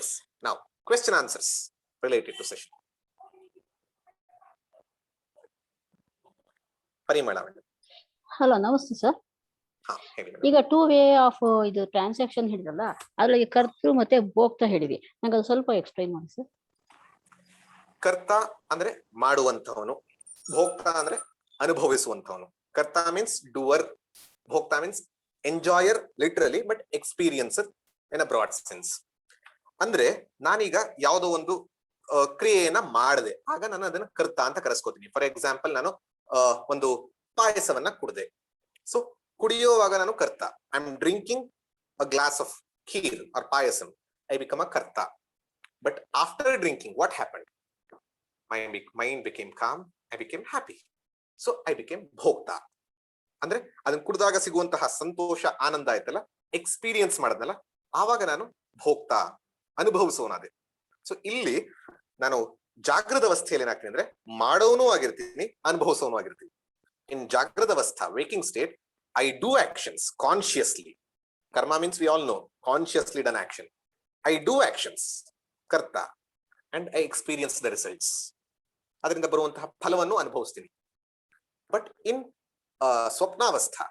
Yes. Now, question answers related to session. ಪರಿಮಳ. Hello, ನಮಸ್ತೆ sir. ಈಗ 2 ವೇ ಆಫ್ ಇದು ಟ್ರಾನ್ಸಾಕ್ಷನ್ ಹೇಳಿದ್ರಲ್ಲ, ಅದ್ರಲ್ಲಿ ಕರ್ತೃ ಮತ್ತೆ ಭೋಕ್ತ ಹೇಳಿವಿ. ನಂಗೆ ಅದು ಸ್ವಲ್ಪ ಎಕ್ಸ್ಪ್ಲೈನ್ ಮಾಡಿ ಸರ್. ಕರ್ತ ಅಂದ್ರೆ ಮಾಡುವಂತವನು, ಭೋಕ್ತ ಅಂದ್ರೆ ಅನುಭವಿಸುವಂತವನು. ಕರ್ತ ಮೀನ್ಸ್ ಡೂವರ್, ಭೋಕ್ತ means enjoyer literally, but experiencer in a broad sense. ಅಂದ್ರೆ ನಾನೀಗ ಯಾವುದೋ ಒಂದು ಕ್ರಿಯೆಯನ್ನ ಮಾಡಿದೆ, ಆಗ ನಾನು ಅದನ್ನ ಕರ್ತ ಅಂತ ಕರೆಸ್ಕೋತೀನಿ. ಫಾರ್ ಎಕ್ಸಾಂಪಲ್, ನಾನು ಒಂದು ಪಾಯಸವನ್ನ ಕುಡಿದೆ. ಸೊ ಕುಡಿಯುವಾಗ ನಾನು ಕರ್ತ. I am drinking a glass of kheer or payasam. I become a ಕರ್ತ. But after drinking what happened? Mind became calm, I became happy. So I became ಭೋಕ್ತ. ಅಂದ್ರೆ ಅದನ್ನ ಕುಡಿದಾಗ ಸಿಗುವಂತಹ ಸಂತೋಷ, ಆನಂದ ಆಯ್ತಲ್ಲ, ಎಕ್ಸ್ಪೀರಿಯನ್ಸ್ ಮಾಡದ್ನಲ್ಲ, ಆವಾಗ ನಾನು ಭೋಕ್ತ, ಅನುಭವಿಸೋನಾದೆ. ಸೊ ಇಲ್ಲಿ ನಾನು ಜಾಗೃತ ಅವಸ್ಥೆಯಲ್ಲಿ ಏನಾಗ್ತೀನಿ ಅಂದ್ರೆ ಮಾಡೋನು ಆಗಿರ್ತೀನಿ, ಅನುಭವಿಸೋನು ಆಗಿರ್ತೀನಿ. ಇನ್ ಜಾಗೃತ ಅವಸ್ಥಾ, waking state, I do actions consciously. ಕರ್ಮ means we all know, consciously done action. I do actions, ಕರ್ತ, and I experience the results. ಅದರಿಂದ ಬರುವಂತಹ ಫಲವನ್ನು ಅನುಭವಿಸ್ತೀನಿ. ಬಟ್ ಇನ್ ಸ್ವಪ್ನಾವಸ್ಥಾ,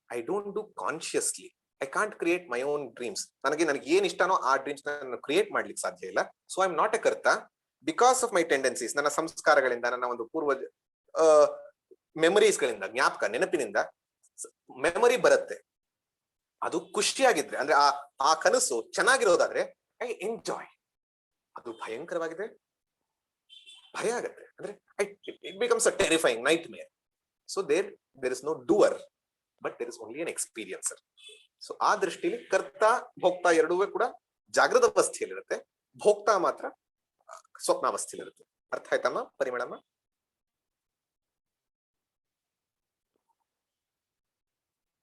I don't do consciously. I can't create my own dreams. ನನಗೆ ಏನ್ ಇಷ್ಟನೋ ಆ ಡ್ರೀಮ್ಸ್ ನಾನು ಕ್ರಿಯೇಟ್ ಮಾಡ್ಲಿಕ್ಕೆ ಸಾಧ್ಯ ಇಲ್ಲ. So I am not A ಕರ್ತ. ಬಿಕಾಸ್ ಆಫ್ ಮೈ ಟೆಂಡೆನ್ಸೀಸ್, ನನ್ನ ಸಂಸ್ಕಾರಗಳಿಂದ, ನನ್ನ ಒಂದು ಪೂರ್ವ ಮೆಮರೀಸ್ ಗಳಿಂದ, ಜ್ಞಾಪಕ, ನೆನಪಿನಿಂದ ಮೆಮರಿ ಬರುತ್ತೆ. ಅದು ಖುಷಿಯಾಗಿದ್ರೆ, ಅಂದ್ರೆ ಆ ಕನಸು ಚೆನ್ನಾಗಿರೋದಾದ್ರೆ ಐ ಎಂಜಾಯ್. ಅದು ಭಯಂಕರವಾಗಿದೆ, ಭಯ ಆಗತ್ತೆ ಅಂದ್ರೆ it becomes a terrifying nightmare. So there is no doer, but there is only an experiencer. So ಆ ದೃಷ್ಟಿಯಲ್ಲಿ ಕರ್ತ ಭೋಕ್ತ ಎರಡೂ ಕೂಡ ಜಾಗೃತ ಅವಸ್ಥೆಯಲ್ಲಿರುತ್ತೆ, ಭೋಕ್ತ ಮಾತ್ರ ಸ್ವಪ್ನಾವಸ್ಥೆಯಲ್ಲಿರುತ್ತೆ. ಅರ್ಥ ಆಯ್ತಮ್ಮ ಪರಿಮಳಮ್ಮ?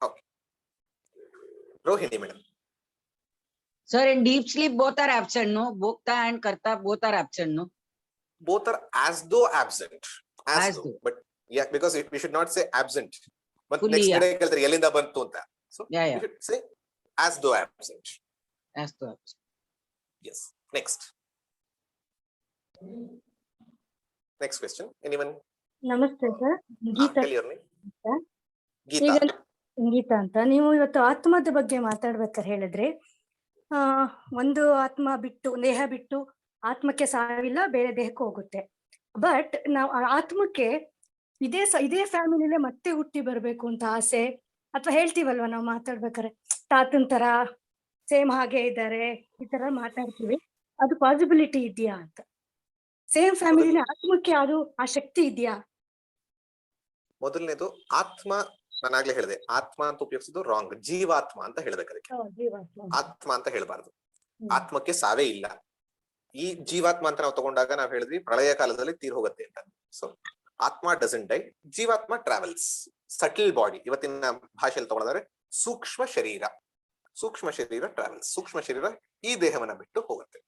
Okay, Rohini madam. Sir, in deep sleep, both are absent, no? Bhokta and Karta, both are absent, no? Both are as though absent. As though. Though. But yeah, because we should not say absent. But Fully, next yeah. day, keltare elinda bantu anta. So Yeah, we yeah. should say as though absent. As though absent. Yes. Next. Next question. Anyone? Namaste sir. Geeta. Tell your name. Geeta. ಈಗ ಗೀತಾ ಅಂತ. ನೀವು ಇವತ್ತು ಆತ್ಮದ ಬಗ್ಗೆ ಮಾತಾಡ್ಬೇಕಾದ್ರೆ ಹೇಳಿದ್ರಿ, ಒಂದು ಆತ್ಮ ಬಿಟ್ಟು, ದೇಹ ಬಿಟ್ಟು ಆತ್ಮಕ್ಕೆ ಸಾವಿಲ್ಲ, ಬೇರೆ ದೇಹಕ್ಕೆ ಹೋಗುತ್ತೆ. ಬಟ್ ನಾವು ಆ ಆತ್ಮಕ್ಕೆ ಇದೇ ಫ್ಯಾಮಿಲಿಲೇ ಮತ್ತೆ ಹುಟ್ಟಿ ಬರ್ಬೇಕು ಅಂತ ಆಸೆ, ಅಥವಾ ಹೇಳ್ತೀವಲ್ವ ನಾವು ಮಾತಾಡ್ಬೇಕಾರೆ, ತಾತನ್ ತರ ಸೇಮ್ ಹಾಗೆ ಇದ್ದಾರೆ, ಈ ತರ ಮಾತಾಡ್ತೀವಿ. ಅದು ಪಾಸಿಬಿಲಿಟಿ ಇದೆಯಾ ಅಂತ? ಸೇಮ್ ಫ್ಯಾಮಿಲಿನ ಆತ್ಮಕ್ಕೆ ಅದು ಆ ಶಕ್ತಿ ಇದೆಯಾ? ಮೊದಲನೇದು ಆತ್ಮ, ನಾನಾಗ್ಲೇ ಹೇಳಿದೆ, ಆತ್ಮ ಅಂತ ಉಪಯೋಗಿಸಿದ್ದು ರಾಂಗ್. ಜೀವಾತ್ಮ ಅಂತ ಹೇಳ್ಬೇಕು ಅದಕ್ಕೆ. ಆತ್ಮ ಅಂತ ಹೇಳ್ಬಾರ್ದು. ಆತ್ಮಕ್ಕೆ ಸಾವೇ ಇಲ್ಲ. ಈ ಜೀವಾತ್ಮ ಅಂತ ನಾವು ತಗೊಂಡಾಗ ನಾವ್ ಹೇಳಿದ್ವಿ ಪ್ರಳಯ ಕಾಲದಲ್ಲಿ ತೀರ್ ಹೋಗುತ್ತೆ ಅಂತ. ಸೊ ಆತ್ಮ ಡಸಂಟ್ ಡೈ, ಜೀವಾತ್ಮ ಟ್ರಾವೆಲ್ಸ್. ಸಟಲ್ ಬಾಡಿ, ಇವತ್ತಿನ ಭಾಷೆಯಲ್ಲಿ ತಗೊಳ್ಳೋದಾದ್ರೆ ಸೂಕ್ಷ್ಮ ಶರೀರ. ಸೂಕ್ಷ್ಮ ಶರೀರ ಟ್ರಾವೆಲ್ಸ್. ಸೂಕ್ಷ್ಮ ಶರೀರ ಈ ದೇಹವನ್ನ ಬಿಟ್ಟು ಹೋಗುತ್ತೆ.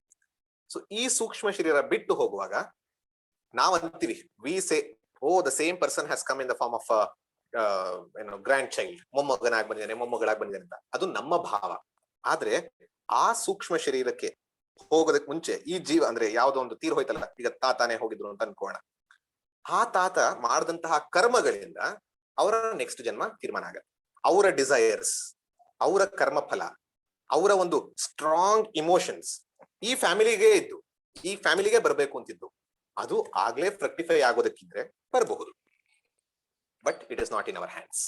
ಸೊ ಈ ಸೂಕ್ಷ್ಮ ಶರೀರ ಬಿಟ್ಟು ಹೋಗುವಾಗ ನಾವ್ ಅಂತೀವಿ, we say, oh the same person has come in the form of grandchild. ಮೊಮ್ಮಗನಾಗಿ ಬಂದಿದ್ದಾನೆ, ಮೊಮ್ಮಗಳಾಗಿ ಬಂದಿದ್ದಾನೆ ಅಂತ. ಅದು ನಮ್ಮ ಭಾವ. ಆದ್ರೆ ಆ ಸೂಕ್ಷ್ಮ ಶರೀರಕ್ಕೆ ಹೋಗೋದಕ್ಕೆ ಮುಂಚೆ ಈ ಜೀವ, ಅಂದ್ರೆ ಯಾವ್ದೋ ಒಂದು ತೀರ್ ಹೋಯ್ತಲ್ಲ, ಈಗ ತಾತಾನೆ ಹೋಗಿದ್ರು ಅಂತ ಅನ್ಕೋಣ. ಆ ತಾತ ಮಾಡಿದಂತಹ ಕರ್ಮಗಳಿಂದ ಅವರ ನೆಕ್ಸ್ಟ್ ಜನ್ಮ ತೀರ್ಮಾನ ಆಗತ್ತೆ. ಅವರ ಡಿಸೈರ್ಸ್, ಅವರ ಕರ್ಮಫಲ, ಅವರ ಒಂದು ಸ್ಟ್ರಾಂಗ್ ಇಮೋಷನ್ಸ್ ಈ ಫ್ಯಾಮಿಲಿಗೆ ಇದ್ದು, ಈ ಫ್ಯಾಮಿಲಿಗೆ ಬರ್ಬೇಕು ಅಂತಿದ್ದು, ಅದು ಆಗ್ಲೇ ಫ್ರಕ್ಟಿಫೈ ಆಗೋದಕ್ಕಿದ್ರೆ ಬರಬಹುದು. But it is not in our hands.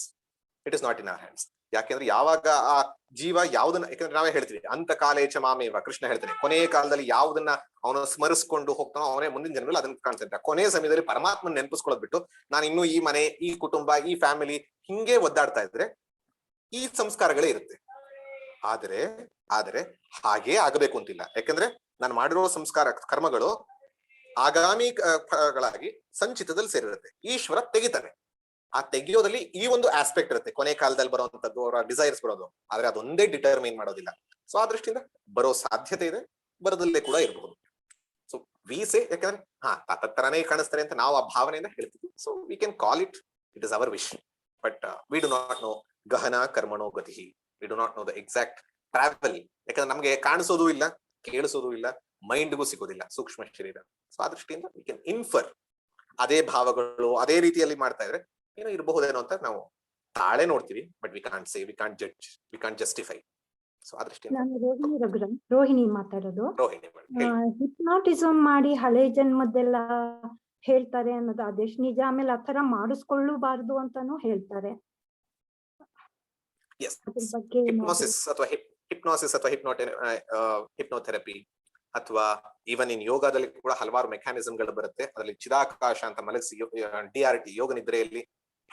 It is not in our hands. ಯಾಕೆಂದ್ರೆ ಯಾವಾಗ ಆ ಜೀವ ಯಾವ್ದನ್ನ, ಯಾಕಂದ್ರೆ ನಾವೇ ಹೇಳ್ತೀವಿ ಅಂತ ಕಾಲೇಚ ಮಾಮೇವ, ಕೃಷ್ಣ ಹೇಳ್ತಾನೆ, ಕೊನೆಯ ಕಾಲದಲ್ಲಿ ಯಾವ್ದನ್ನ ಅವನು ಸ್ಮರಿಸ್ಕೊಂಡು ಹೋಗ್ತಾನೋ ಅವನೇ ಮುಂದಿನ ಜನ್ಮದಲ್ಲಿ ಅದನ್ನ ಕಾಣಿಸ್ತಾ. ಕೊನೆಯ ಸಮಯದಲ್ಲಿ ಪರಮಾತ್ಮನ ನೆನಪಿಸ್ಕೊಳ್ಳೋದ್ ಬಿಟ್ಟು ನಾನು ಇನ್ನೂ ಈ ಮನೆ, ಈ ಕುಟುಂಬ, ಈ ಫ್ಯಾಮಿಲಿ ಹಿಂಗೆ ಒದ್ದಾಡ್ತಾ ಇದ್ರೆ ಈ ಸಂಸ್ಕಾರಗಳೇ ಇರುತ್ತೆ. ಆದರೆ ಹಾಗೇ ಆಗಬೇಕು ಅಂತಿಲ್ಲ. ಯಾಕಂದ್ರೆ ನಾನು ಮಾಡಿರೋ ಸಂಸ್ಕಾರ ಕರ್ಮಗಳು ಆಗಾಮಿಗಳಾಗಿ ಸಂಚಿತದಲ್ಲಿ ಸೇರಿರುತ್ತೆ. ಈಶ್ವರ ತೆಗಿತಾನೆ. ಆ ತೆಗಿಯೋದಲ್ಲಿ ಈ ಒಂದು ಆಸ್ಪೆಕ್ಟ್ ಇರುತ್ತೆ, ಕೊನೆ ಕಾಲದಲ್ಲಿ ಬರುವಂತದ್ದು, ಅವರ ಡಿಸೈರ್ಸ್ ಬರೋದು. ಆದ್ರೆ ಅದೊಂದೇ ಡಿಟರ್ಮೈನ್ ಮಾಡೋದಿಲ್ಲ. ಸೊ ಆ ದೃಷ್ಟಿಯಿಂದ ಬರೋ ಸಾಧ್ಯತೆ ಇದೆ, ಬರೋದಲ್ಲೇ ಕೂಡ ಇರಬಹುದು. ಸೊ ವಿ ಸೇ, ಯಾಕಂದ್ರೆ ತಾತ ತರನೇ ಕಾಣಿಸ್ತಾರೆ ಅಂತ ನಾವು ಆ ಭಾವನೆಯಿಂದ ಹೇಳ್ತೀವಿ. So we can call it is our wish. But we do not know ಗಹನ ಕರ್ಮಣೋ ಗತಿ. We do not know the exact travel. ಯಾಕಂದ್ರೆ ನಮ್ಗೆ ಕಾಣಿಸೋದು ಇಲ್ಲ, ಕೇಳಿಸೋದು ಇಲ್ಲ, ಮೈಂಡ್ಗೂ ಸಿಗೋದಿಲ್ಲ ಸೂಕ್ಷ್ಮ ಶರೀರ. ಸೊ ಆ ದೃಷ್ಟಿಯಿಂದ ವಿ ಕ್ಯಾನ್ ಇನ್ಫರ್ ಅದೇ ಭಾವಗಳು ಅದೇ ರೀತಿಯಲ್ಲಿ ಮಾಡ್ತಾ ಇದ್ರೆ ಏನೋ ಇರಬಹುದೇನೋ ಅಂತ ನಾವು ತಾಳೆ ನೋಡ್ತೀವಿ, but we can't say, we can't judge, we can't justify. So ಆ ದೃಷ್ಟಿಯಿಂದ ನಾನು ರೋಹಿಣಿ ರಘುರಾಮ್, ರೋಹಿಣಿ ಮಾತಾಡೋದು. ರೋಹಿಣಿ ಮೇಡಮ್ ಹೇಳಿ. ಹಿಪ್ನಾಟಿಸಮ್ ಮಾಡಿ ಹಳೆ ಜನ್ಮದ್ದೆಲ್ಲ ಹೇಳ್ತಾರೆ ಅನ್ನೋದು ಅದೆಷ್ಟು ನಿಜ? ಆಮೇಲೆ ಆತರ ಮಾಡಿಸ್ಕೊಳ್ಳಬಾರ್ದು ಅಂತಾನು ಹೇಳ್ತಾರೆ. ಎಸ್, ಅದ್ರ ಬಗ್ಗೆ ಹಿಪ್ನೋಸಿಸ್ ಅಥವಾ ಹಿಪ್ನೋಥೆರಪಿ ಅಥವಾ ಈವನ್ ಇನ್ ಯೋಗದಲ್ಲಿ ಕೂಡ ಹಲವಾರು ಮೆಕ್ಯಾನಿಸಮ್ಗಳು ಬರುತ್ತೆ. ಅದರಲ್ಲಿ ಚಿದಾಕಾಶ ಅಂತ ಮಲಗಿಸಿ DRT ಯೋಗ ನಿದ್ರೆಯಲ್ಲಿ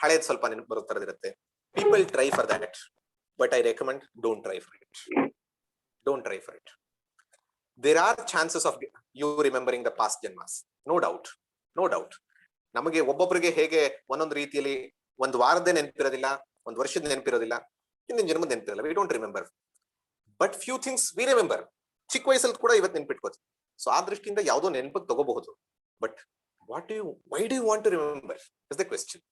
ಹಳೇದ್ ಸ್ವಲ್ಪ ನೆನಪು ಬರೋ ತರದಿರುತ್ತೆ. People try for that, but I recommend don't try for it. Don't try for it. There are chances of you remembering the past ಜನ್ಮಾಸ್, ನೋ ಡೌಟ್, ನೋ ಡೌಟ್. ನಮಗೆ ಒಬ್ಬೊಬ್ಬರಿಗೆ ಹೇಗೆ ಒಂದೊಂದು ರೀತಿಯಲ್ಲಿ ಒಂದು ವಾರದೇ ನೆನಪಿರೋದಿಲ್ಲ, ಒಂದು ವರ್ಷದ ನೆನಪಿರೋದಿಲ್ಲ, ಹಿಂದಿನ ಜನ್ಮದ ನೆನಪಿರಲ್ಲ. We don't remember, but few things we remember. ಚಿಕ್ಕ ವಯಸ್ಸಲ್ಲಿ ಕೂಡ ಇವತ್ತು ನೆನ್ಪಿಟ್ಕೋತೀವಿ. ಸೊ ಆ ದೃಷ್ಟಿಯಿಂದ ಯಾವುದೋ ನೆನಪಿಗೆ ತಗೋಬಹುದು, but why do you want to remember is the question.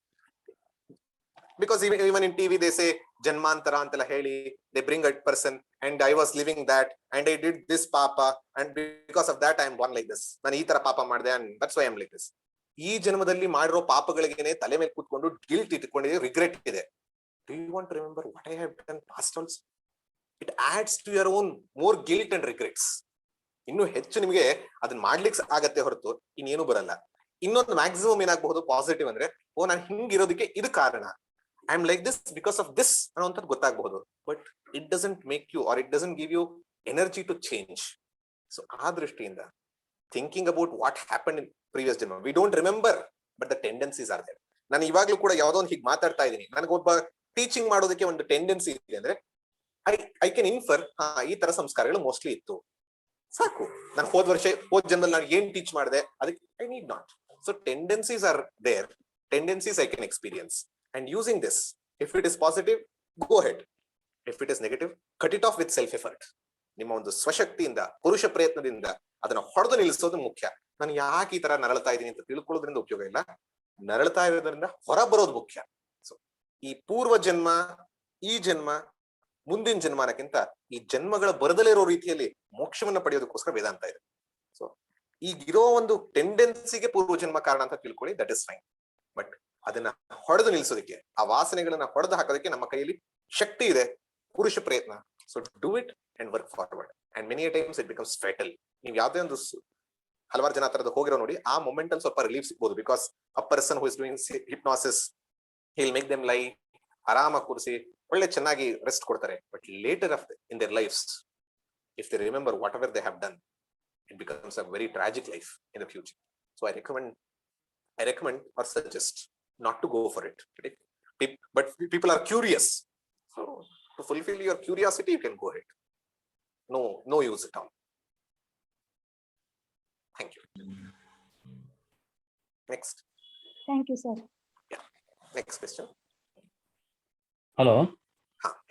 Because even in TV they say ಜನ್ಮಾಂತರ ಅಂತೆಲ್ಲ ಹೇಳಿ they bring a person and I was living that and I did this papa and because of that I am born like this. ನಾನು ಈ ತರ ಪಾಪ ಮಾಡಿದೆ and that's why I am like this. ಈ ಜನ್ಮದಲ್ಲಿ ಮಾಡಿರೋ ಪಾಪಗಳಿಗೇನೆ ತಲೆ ಮೇಲೆ ಕೂತ್ಕೊಂಡು ಗಿಲ್ಟ್ ಇಟ್ಕೊಂಡಿದೆ, ರಿಗ್ರೆಟ್ ಇದೆ. Do you want to remember what I have done past also? It adds to your own more guilt and regrets. ಇನ್ನು ಹೆಚ್ಚು ನಿಮಗೆ ಅದನ್ನ ಮಾಡ್ಲಿಕ್ಕೆ ಆಗತ್ತೆ ಹೊರತು ಇನ್ನೇನು ಬರಲ್ಲ. ಇನ್ನೊಂದು ಮ್ಯಾಕ್ಸಿಮಮ್ ಏನಾಗಬಹುದು ಪಾಸಿಟಿವ್ ಅಂದ್ರೆ, ಓ ನಾನು ಹಿಂಗಿರೋದಕ್ಕೆ ಇದು ಕಾರಣ, I am like this because of this ಅನ್ನೋಂಥದ್ದು ಗೊತ್ತಾಗಬಹುದು. But it doesn't make you or it doesn't give you energy to change. So ಆ ದೃಷ್ಟಿಯಿಂದ thinking about what happen in previous ಜನ್ಮ, we don't remember but the tendencies are there. ನಾನು ಇವಾಗ್ಲೂ ಕೂಡ ಯಾವ್ದೋ ಒಂದು ಹೀಗೆ ಮಾತಾಡ್ತಾ ಇದ್ದೀನಿ, ನನಗೊಬ್ಬ ಟೀಚಿಂಗ್ ಮಾಡೋದಕ್ಕೆ ಒಂದು ಟೆಂಡೆನ್ಸಿ ಇದೆ ಅಂದ್ರೆ ಐ ಕ್ಯಾನ್ ಇನ್ಫರ್ ಈ ತರ ಸಂಸ್ಕಾರಗಳು ಮೋಸ್ಟ್ಲಿ ಇತ್ತು, ಸಾಕು. ನಾನು ಹೋದ್ ಜನ್ಮದಲ್ಲಿ ನಾನು ಏನ್ ಟೀಚ್ ಮಾಡಿದೆ ಅದಕ್ಕೆ I need not. So tendencies are there, tendencies I can experience. And using this, if it is positive, go ahead. If it is negative, cut it off with self effort. ನಿಮ್ಮ ಒಂದು ಸ್ವಶಕ್ತಿಯಿಂದ, ಪುರುಷ ಪ್ರಯತ್ನದಿಂದ ಅದನ್ನ ಹೊಡೆದು ನಿಲ್ಲಿಸೋದು ಮುಖ್ಯ. ನಾನು ಯಾಕೆ ಈ ತರ ನರಳ್ತಾ ಇದ್ದೀನಿ ಅಂತ ತಿಳ್ಕೊಳ್ಳೋದ್ರಿಂದ ಉಪಯೋಗ ಇಲ್ಲ, ನರಳ್ತಾ ಇರೋದ್ರಿಂದ ಹೊರ ಬರೋದು ಮುಖ್ಯ. ಸೊ ಈ ಪೂರ್ವ ಜನ್ಮ, ಈ ಜನ್ಮ, ಮುಂದಿನ ಜನ್ಮಾನಕ್ಕಿಂತ ಈ ಜನ್ಮಗಳ ಬರದಲೇ ಇರೋ ರೀತಿಯಲ್ಲಿ ಮೋಕ್ಷವನ್ನ ಪಡೆಯೋದಕ್ಕೋಸ್ಕರ ವೇದಾಂತ ಇದೆ. ಸೊ ಈಗಿರೋ ಒಂದು ಟೆಂಡೆನ್ಸಿಗೆ ಪೂರ್ವ ಜನ್ಮ ಕಾರಣ ಅಂತ ತಿಳ್ಕೊಳ್ಳಿ, ದಟ್ ಇಸ್ ಫೈನ್. ಬಟ್ ಅದನ್ನ ಹೊಡೆದು ನಿಲ್ಲಿಸೋದಕ್ಕೆ, ಆ ವಾಸನೆಗಳನ್ನ ಹೊಡೆದು ಹಾಕೋದಕ್ಕೆ ನಮ್ಮ ಕೈಯಲ್ಲಿ ಶಕ್ತಿ ಇದೆ, ಪುರುಷ ಪ್ರಯತ್ನ. So do it and work forward. And many times it becomes foetal. ನೀವು ಯಾವ್ದೇ ಒಂದು ಹಲವಾರು ಜನ ತರದ್ದು ಹೋಗಿರೋ ನೋಡಿ, ಆ ಮೊಮೆಂಟ್ ಅಲ್ಲಿ ಸ್ವಲ್ಪ ರಿಲೀಫ್ ಸಿಗ್ಬೋದು. Because a person who is doing hypnosis, he'll make them lie, ಆರಾಮಾಗಿ ಕೂರಿಸಿ ಒಳ್ಳೆ ಚೆನ್ನಾಗಿ ರೆಸ್ಟ್ ಕೊಡ್ತಾರೆ. But later of in their lives, if they remember what ever they have done, it becomes a very tragic life in the future. So I recommend or suggest not to go for it. But people are curious. So to fulfill your curiosity, you can go ahead. No use at all. Thank you. Next. Thank you, sir. Yeah. Next question. Hello,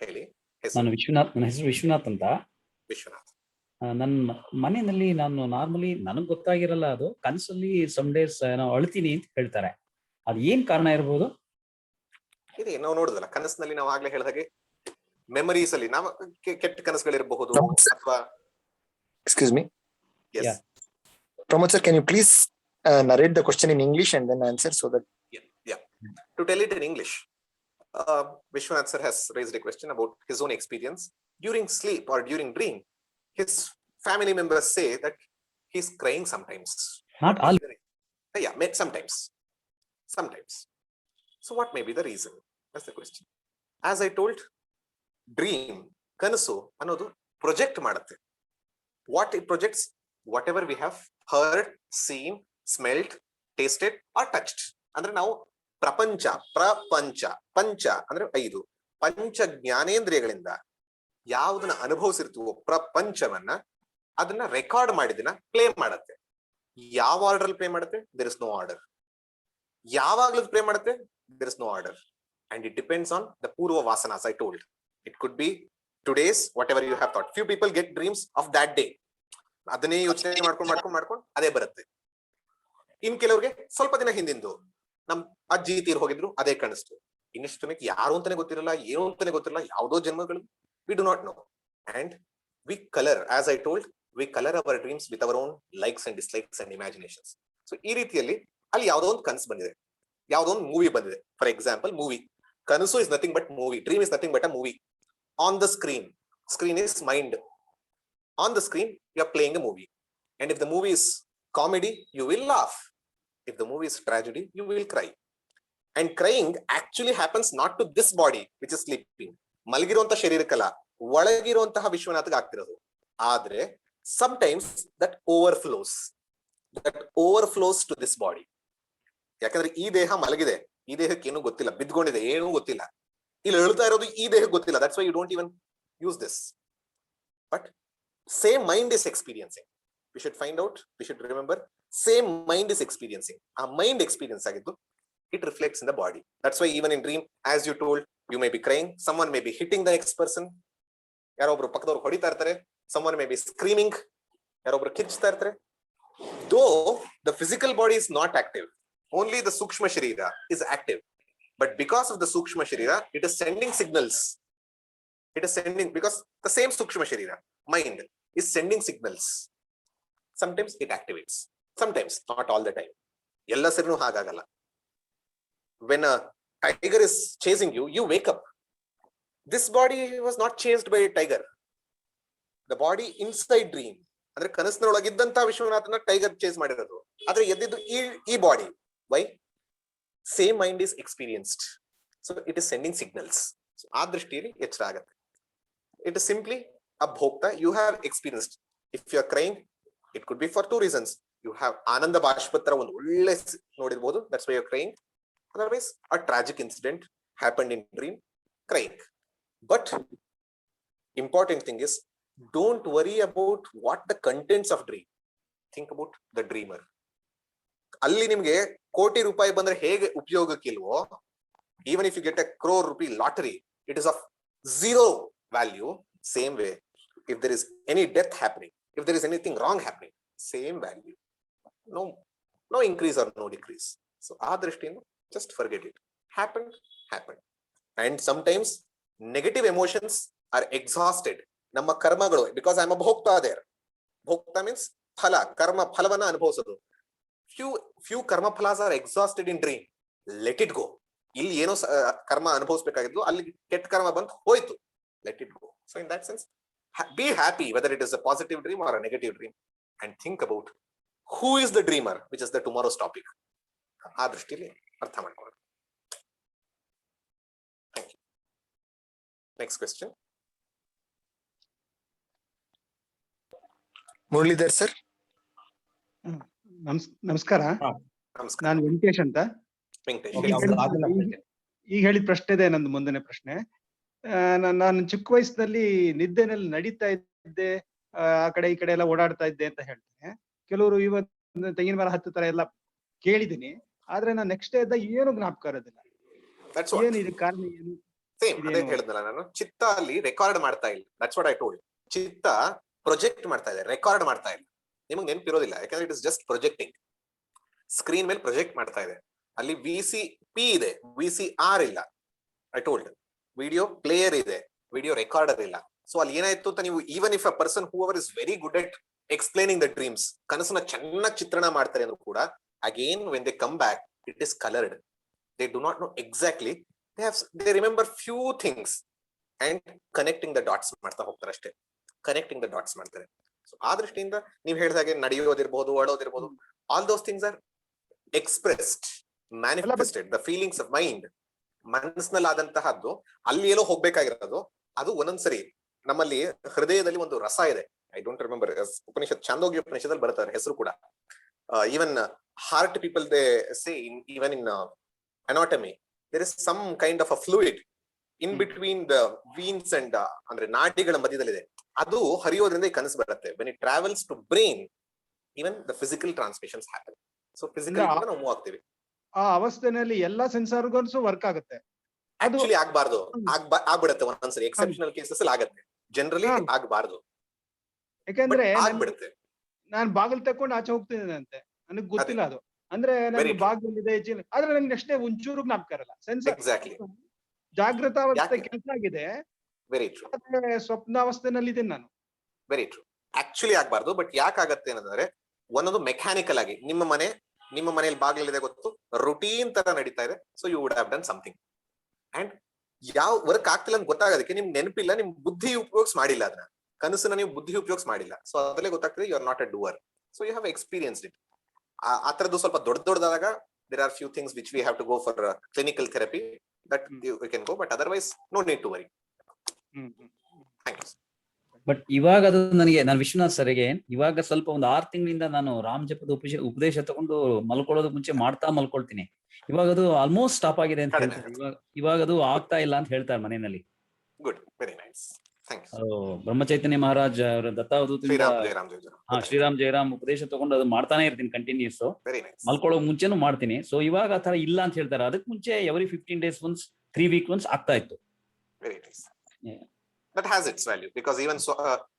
ಹೇಳಿ. ನಾನು ವಿಶ್ವನಾಥ್, ನನ್ನ ಹೆಸರು ವಿಶ್ವನಾಥ್ ಅಂತ. ವಿಶ್ವನಾಥ್, ನನ್ನ ಮನೆಯಲ್ಲಿ ನಾನು normally ನನಗ್ ಗೊತ್ತಾಗಿರಲ್ಲ, ಅದು ಕನಸಲ್ಲಿ ಸಮ್ ಡೇಸ್ ಏನೋ ಅಳ್ತೀನಿ ಅಂತ ಹೇಳ್ತಾರೆ. ಅದು ಏನ್ ಕಾರಣ ಇರ್ಬೋದು? ಇದೆ ನಾವು ನೋಡುದಲ್ಲ, ಕನಸಿನಲ್ಲಿ ನಾವು ಆಗ್ಲೇ ಹೇಳಿದ ಹಾಗೆ ಮೆಮರೀಸ್ ಅಲ್ಲಿ ನಾವು ಕೆಟ್ಟ ಕನಸುಗಳಿರಬಹುದು ಅಥವಾ. Excuse me. Yes. Yeah. Pramod sir, can you please narrate the question in English and then answer so that. Yeah. To tell it in English, Vishwanath sir has raised a question about his own experience during sleep or during dream. His family members say that he's crying sometimes. Not all. Yeah, sometimes. So what may be the reason? That's the question. As I told, dream, kanasu ಅನ್ನೋದು project ಮಾಡುತ್ತೆ. What it projects? Whatever we have heard, seen, smelt, tasted or touched. ಅಂದ್ರೆ ನಾವು ಪ್ರಪಂಚ ಪಂಚ ಅಂದ್ರೆ 5 ಪಂಚ ಜ್ಞಾನೇಂದ್ರಿಯಗಳಿಂದ ಯಾವುದನ್ನ ಅನುಭವಿಸಿರ್ತೀವೋ ಪ್ರಪಂಚವನ್ನ, ಅದನ್ನ ರೆಕಾರ್ಡ್ ಮಾಡಿದನ್ನ ಪ್ಲೇ ಮಾಡುತ್ತೆ. ಯಾವ ಆರ್ಡರ್ ಅಲ್ಲಿ ಪ್ಲೇ ಮಾಡುತ್ತೆ? There is no order. ಯಾವಾಗ್ಲೂ ಪ್ಲೇ ಮಾಡುತ್ತೆ? There is no order. And it depends on the ಪೂರ್ವ ವಾಸನಾಸ್. I told it could be today's what ever you have thought. Few people get dreams of that day. ಅದನ್ನೇ ಯೋಚನೆ ಮಾಡ್ಕೊಂಡು ಅದೇ ಬರುತ್ತೆ. ಇನ್ ಕೆಲವ್ರಿಗೆ ಸ್ವಲ್ಪ ದಿನ ಹಿಂದಿಂದು ನಮ್ ಅಜ್ಜಿ ತೀರ್ ಹೋಗಿದ್ರು, ಅದೇ ಕಾಣಿಸ್ತು. ಇನ್ನಷ್ಟು ಜನಕ್ಕೆ ಯಾರು ಅಂತಾನೆ ಗೊತ್ತಿರಲ್ಲ, ಏನು ಅಂತಾನೆ ಗೊತ್ತಿರಲ್ಲ, ಯಾವುದೋ ಜನ್ಮಗಳು. We do not know. And we color, as I told, we colour our dreams with our own likes and dislikes and imaginations. So ಈ ರೀತಿಯಲ್ಲಿ ಅಲ್ಲಿ ಯಾವುದೋ ಒಂದು ಕನಸು ಬಂದಿದೆ, ಯಾವುದೋ ಒಂದು ಮೂವಿ ಬಂದಿದೆ. ಫಾರ್ ಎಕ್ಸಾಂಪಲ್ ಮೂವಿ, ಕನಸು is nothing but movie, dream is nothing but a movie. On the screen, screen is mind. On the screen you are playing a movie, and if the movie is comedy you will laugh, if the movie is tragedy you will cry. And crying actually happens not to this body which is sleeping, ಮಲಗಿರುವಂತ ಶರೀರಕ್ಕಲ್ಲ, ಒಳಗಿರುವಂತಹ ವಿಶ್ವನಾಥಗೆ ಆಗ್ತಿರೋದು. ಆದ್ರೆ sometimes that overflows to this body. ಯಾಕಂದ್ರೆ ಈ ದೇಹ ಮಲಗಿದೆ, ಈ ದೇಹಕ್ಕೆ ಏನು ಗೊತ್ತಿಲ್ಲ, ಬಿದ್ಕೊಂಡಿದೆ, ಏನೂ ಗೊತ್ತಿಲ್ಲ, ಇಲ್ಲಿ ಹೇಳ್ತಾ ಇರೋದು ಈ ದೇಹಕ್ಕೆ ಗೊತ್ತಿಲ್ಲ. that's why you don't even use this, but same mind is experiencing. We should find out, we should remember, same mind is experiencing. A mind experience agiddu, it reflects in the body. That's why even in dream, as you told, you may be crying, someone may be hitting the next person, yaro obru pakkadavaru hodita irtare, someone may be screaming, yaro obru kirchta irtare. Though the physical body is not active, only the sukshma sharira is active, but because of the sukshma sharira it is sending signals. It is sending, because the same sukshma sharira, mind, is sending signals. Sometimes it activates, sometimes not all the time. Ella sarinu hagagalla. When a tiger is chasing you, you wake up. This body was not chased by a tiger. The body inside dream, ಅಂದ್ರೆ ಕನಸಿನೊಳಗಿದ್ದಂತ ವಿಶ್ವನಾಥನ tiger chase ಮಾಡಿರೋದು, ಆದ್ರೆ ಎದ್ದಿದ್ದು ಈ body. Why? Same mind is experienced, so it is sending signals. So ಆ ದೃಷ್ಟಿಯಲ್ಲಿ ಎಚ್ಚರ ಆಗುತ್ತೆ. It is simply a bhokta you have experienced. If you are crying, it could be for two reasons. You have ananda bashpatra ಒಂದು ಒಳ್ಳೆ ನೋಡಿರಬಹುದು, that's why you are crying. Otherwise a tragic incident happened in dream, crying. But important thing is, don't worry about what the contents of dream. Think about the dreamer. ಅಲ್ಲಿ ನಿಮಗೆ ಕೋಟಿ ರೂಪಾಯಿ ಬಂದ್ರೆ ಹೇಗೆ ಉಪಯೋಗಕ್ಕಿಲ್ವೋ, even if you get a crore rupee lottery, it is of zero value. Same way, if there is any death happening, if there is anything wrong happening, same value, no increase or no decrease. So aa drishtiinda just forget it. Happened. And sometimes negative emotions are exhausted. Namma karmagalu, because I am a bhokta there. Bhokta means phala, karma phalavana anubhavisodu. Few karma phalas are exhausted in dream. Let it go. ಇಲ್ಲಿ ಏನೋ ಕರ್ಮ ಅನುಭವಿಸಬೇಕಾಗಿದ್ದು ಅಲ್ಲಿ ಕೆಟ್ಟ ಕರ್ಮ ಬಂದು ಹೋಯ್ತು, let it go. So in that sense, be happy whether it is a positive dream or a negative dream, and think about who is the dreamer, which is the tomorrow's topic. ಆ ದೃಷ್ಟಿಯಲ್ಲಿ ಅರ್ಥ ಮಾಡ್ಕೊಳ್ಳಿ. Thank you. Next question. Muralidhar sir. ನಮಸ್ಕಾರ. ನಮಸ್ಕಾರ. ನಾನು ವೆಂಕಟೇಶ್ ಅಂತ. ಈಗ ಹೇಳಿದ ಪ್ರಶ್ನೆ ಇದೆ ನಂದು ಮುಂದಿನ ಪ್ರಶ್ನೆ. ನಾನು ಚಿಕ್ಕ ವಯಸ್ಸಿನಲ್ಲಿ ನಿದ್ದೆನಲ್ಲಿ ನಡೀತಾ ಇದ್ದೆ, ಆ ಕಡೆ ಈ ಕಡೆ ಎಲ್ಲ ಓಡಾಡ್ತಾ ಇದ್ದೆ ಅಂತ ಹೇಳ್ತೇನೆ. ಕೆಲವರು ಇವತ್ತು ತೆಂಗಿನ ಮರ ಹತ್ತು ತರ ಎಲ್ಲ ಕೇಳಿದೀನಿ, ಆದ್ರೆ ನಾನು ನೆಕ್ಸ್ಟ್ ಡೇ ಇದ್ದ ಏನು ಜ್ಞಾಪಕ ಇರೋದಿಲ್ಲ. ಏನು ಇದು ಕಾರಣ ಏನು? ಅದೇ ಹೇಳಿದ್ನಲ್ಲ ನಾನು, ಚಿತ್ತ ಅಲ್ಲಿ ರೆಕಾರ್ಡ್ ಮಾಡ್ತಾ ಇಲ್ಲ. That's what I told. ಚಿತ್ತ ಪ್ರೊಜೆಕ್ಟ್ ಮಾಡ್ತಾ ಇದೆ, ರೆಕಾರ್ಡ್ ಮಾಡ್ತಾ ಇಲ್ಲ. ನಿಮಗೆ ನೆನಪಿರೋದಿಲ್ಲ, ಯಾಕಂದ್ರೆ it is just projecting. Screen ಮೇಲೆ ಪ್ರೊಜೆಕ್ಟ್ ಮಾಡ್ತಾ ಇದೆ. ಅಲ್ಲಿ VCP ಇದೆ, VCR ಇಲ್ಲ. I told. ವಿಡಿಯೋ ಪ್ಲೇಯರ್ ಇದೆ, ವಿಡಿಯೋ ರೆಕಾರ್ಡರ್ ಇಲ್ಲ. ಸೊ ಅಲ್ಲಿ ಏನಾಯ್ತು ಅಂತ ನೀವು, even if a person who ever is very good at explaining the dreams, ಕನಸನ್ನ ಚೆನ್ನಾಗಿ ಚಿತ್ರಣ ಮಾಡ್ತಾರೆ ಅಂದ್ರೂ ಕೂಡ, again when they come back it is coloured. They do not know exactly, they remember few things and connecting the dots ಮಾಡ್ತಾ ಹೋಗ್ತಾರೆ ಅಷ್ಟೇ. Connecting the dots ಮಾಡ್ತಾರೆ. ಸೊ ಆ ದೃಷ್ಟಿಯಿಂದ ನೀವು ಹೇಳಿದಾಗೆ ನಡೆಯೋದಿರ್ಬೋದು, ಓಡೋದಿರ್ಬೋದು, all those things are expressed, manifested. The feelings of mind, ಮನಸ್ಸಿನಲ್ಲಾದಂತಹದ್ದು ಅಲ್ಲಿ ಎಲ್ಲೋ ಹೋಗ್ಬೇಕಾಗಿರೋದು, ಅದು ಒಂದೊಂದ್ಸರಿ ನಮ್ಮಲ್ಲಿ ಹೃದಯದಲ್ಲಿ ಒಂದು ರಸ ಇದೆ. I don't remember, Upanishad, Chandogya ಉಪನಿಷದಲ್ಲಿ ಬರುತ್ತಾರೆ ಹೆಸರು ಕೂಡ. Even heart people they say, even in anatomy there is some kind of a fluid in between the veins and, ಅಂದ್ರೆ ನಾಡಿಗಳ ಮಧ್ಯದಲ್ಲಿದೆ. ಅದು ಹರಿಯೋದ್ರಿಂದ ಈ ಕನಸು ಬರುತ್ತೆ. When it travels to brain, even the physical transmissions happen. So physical ನಾವು move ಆಗ್ತೀವಿ. ಆ ಅವಸ್ಥೆನಲ್ಲಿ ಎಲ್ಲಾ ಸೆನ್ಸಾರ್ ಆರ್ಗನ್ಸ್ ವರ್ಕ್ ಆಗುತ್ತೆ. ಆಕ್ಚುಲಿ ಆಗ್ಬಾರ್ದು, ಆಗ್ಬಿಡುತ್ತೆ ಒಂದೊಂದ್ಸರಿ. ಎಕ್ಸೆಪ್ಷನಲ್ ಕೇಸಸ್ ಅಲ್ಲಿ ಆಗತ್ತೆ, ಜನರಲಿ ಆಗ್ಬಾರ್ದು. ಯಾಕಂದ್ರೆ ಆಗ್ಬಿಡುತ್ತೆ. ನಾನ್ ಬಾಗಿಲು ತಕೊಂಡು ಆಚೆ ಹೋಗ್ತಿದ್ದೇನೆ ಅಂತೆ, ನನಗೆ ಗೊತ್ತಿಲ್ಲ ಅದು. ಅಂದ್ರೆ ನನಗೆ ಬಾಗಿಲಿದೆ, ಆದ್ರೆ ನಂಗೆ ಅಷ್ಟೇ ಒಂಚೂರು ಜ್ಞಾಪಕ ಇರಲ್ಲ. ಸೆನ್ಸರ್ ಎಕ್ಸಾಕ್ಟ್ಲಿ ಜಾಗೃತಾವಸ್ಥೆ ಕೆಲಸ ಆಗಿದೆ, ವೆರಿ ಟ್ರೂ. ಸ್ವಪ್ನಾವಸ್ಥೆನಲ್ಲಿ ಇದ್ದೇನೆ ನಾನು. Very true. ಆಕ್ಚುಲಿ ಆಗ್ಬಾರ್ದು. ಬಟ್ ಯಾಕಾಗತ್ತೆ ಅನ್ನೋದಾದ್ರೆ ಒಂದೊಂದು ಮೆಕ್ಯಾನಿಕಲ್ ಆಗಿ ನಿಮ್ಮ ಮನೆಯಲ್ಲಿ ಬಾಗಿಲಿದೆ ಗೊತ್ತು, ರುಟೀನ್ ತರ ನಡೀತಾ ಇದೆ. So you would have done something and ಯಾವ ವರ್ಕ್ ಆಗ್ತಿಲ್ಲ ಅಂತ ಗೊತ್ತಾಗೋದಕ್ಕೆ ನಿಮ್ಗೆ ನೆನಪಿಲ್ಲ, ನಿಮ್ ಬುದ್ಧಿ ಉಪಯೋಗಿಸ್ ಮಾಡಿಲ್ಲ, ಅದನ್ನ ಕನಸನ್ನ ನೀವು ಬುದ್ಧಿ ಉಪಯೋಗಿಸ್ ಮಾಡಿಲ್ಲ. ಸೊ ಅದರಲ್ಲೇ ಗೊತ್ತಾಗ್ತದೆ you are not a doer. So you have experienced it. ಆ ತರದ್ದು ಸ್ವಲ್ಪ ದೊಡ್ಡದಾದಾಗ there are few things which we have to go for clinical therapy that we can go, but otherwise no need to worry. Thank you. But ಇವಾಗ ಅದು ನಾನು ವಿಶ್ವನಾಥ್ ಸರ್ಗೆ ಇವಾಗ ಸ್ವಲ್ಪ ಒಂದು 6 ತಿಂಗಳಿಂದ ನಾನು ರಾಮ್ ಜಪದ ಉಪದೇಶ ತಗೊಂಡು ಮಲ್ಕೊಳ್ಳೋದು ಮುಂಚೆ ಮಾಡ್ತಾ ಮಲ್ಕೊಳ್ತೀನಿ. ಇವಾಗ ಅದು ಆಲ್ಮೋಸ್ಟ್ ಸ್ಟಾಪ್ ಆಗಿದೆ ಅಂತ ಹೇಳ್ತಾರೆ. ಇವಾಗ ಅದು ಆಗ್ತಾ ಇಲ್ಲ ಅಂತ ಹೇಳ್ತಾರೆ ಮನೆಯಲ್ಲಿ. Good, very nice. Thank you. Brahmachaitanya Maharaj ಅವರ ದತ್ತಾವಧೂತರಿಂದ ಶ್ರೀರಾಮ್ ಜಯರಾಮ್ ಉಪದೇಶ ತಗೊಂಡು ಅದು ಮಾಡ್ತಾನೆ ಇರ್ತೀನಿ ಕಂಟಿನ್ಯೂಸ್. ಮಲ್ಕೊಳ್ಳೋ ಮುಂಚೆನೂ ಮಾಡ್ತೀನಿ. ಸೊ ಇವಾಗ ಆ ತರ ಇಲ್ಲ ಅಂತ ಹೇಳ್ತಾರೆ. ಅದಕ್ಕೆ ಮುಂಚೆ every 15 days once 3 weeks once ಆಗ್ತಾ ಇತ್ತು. Very nice. That has its value because even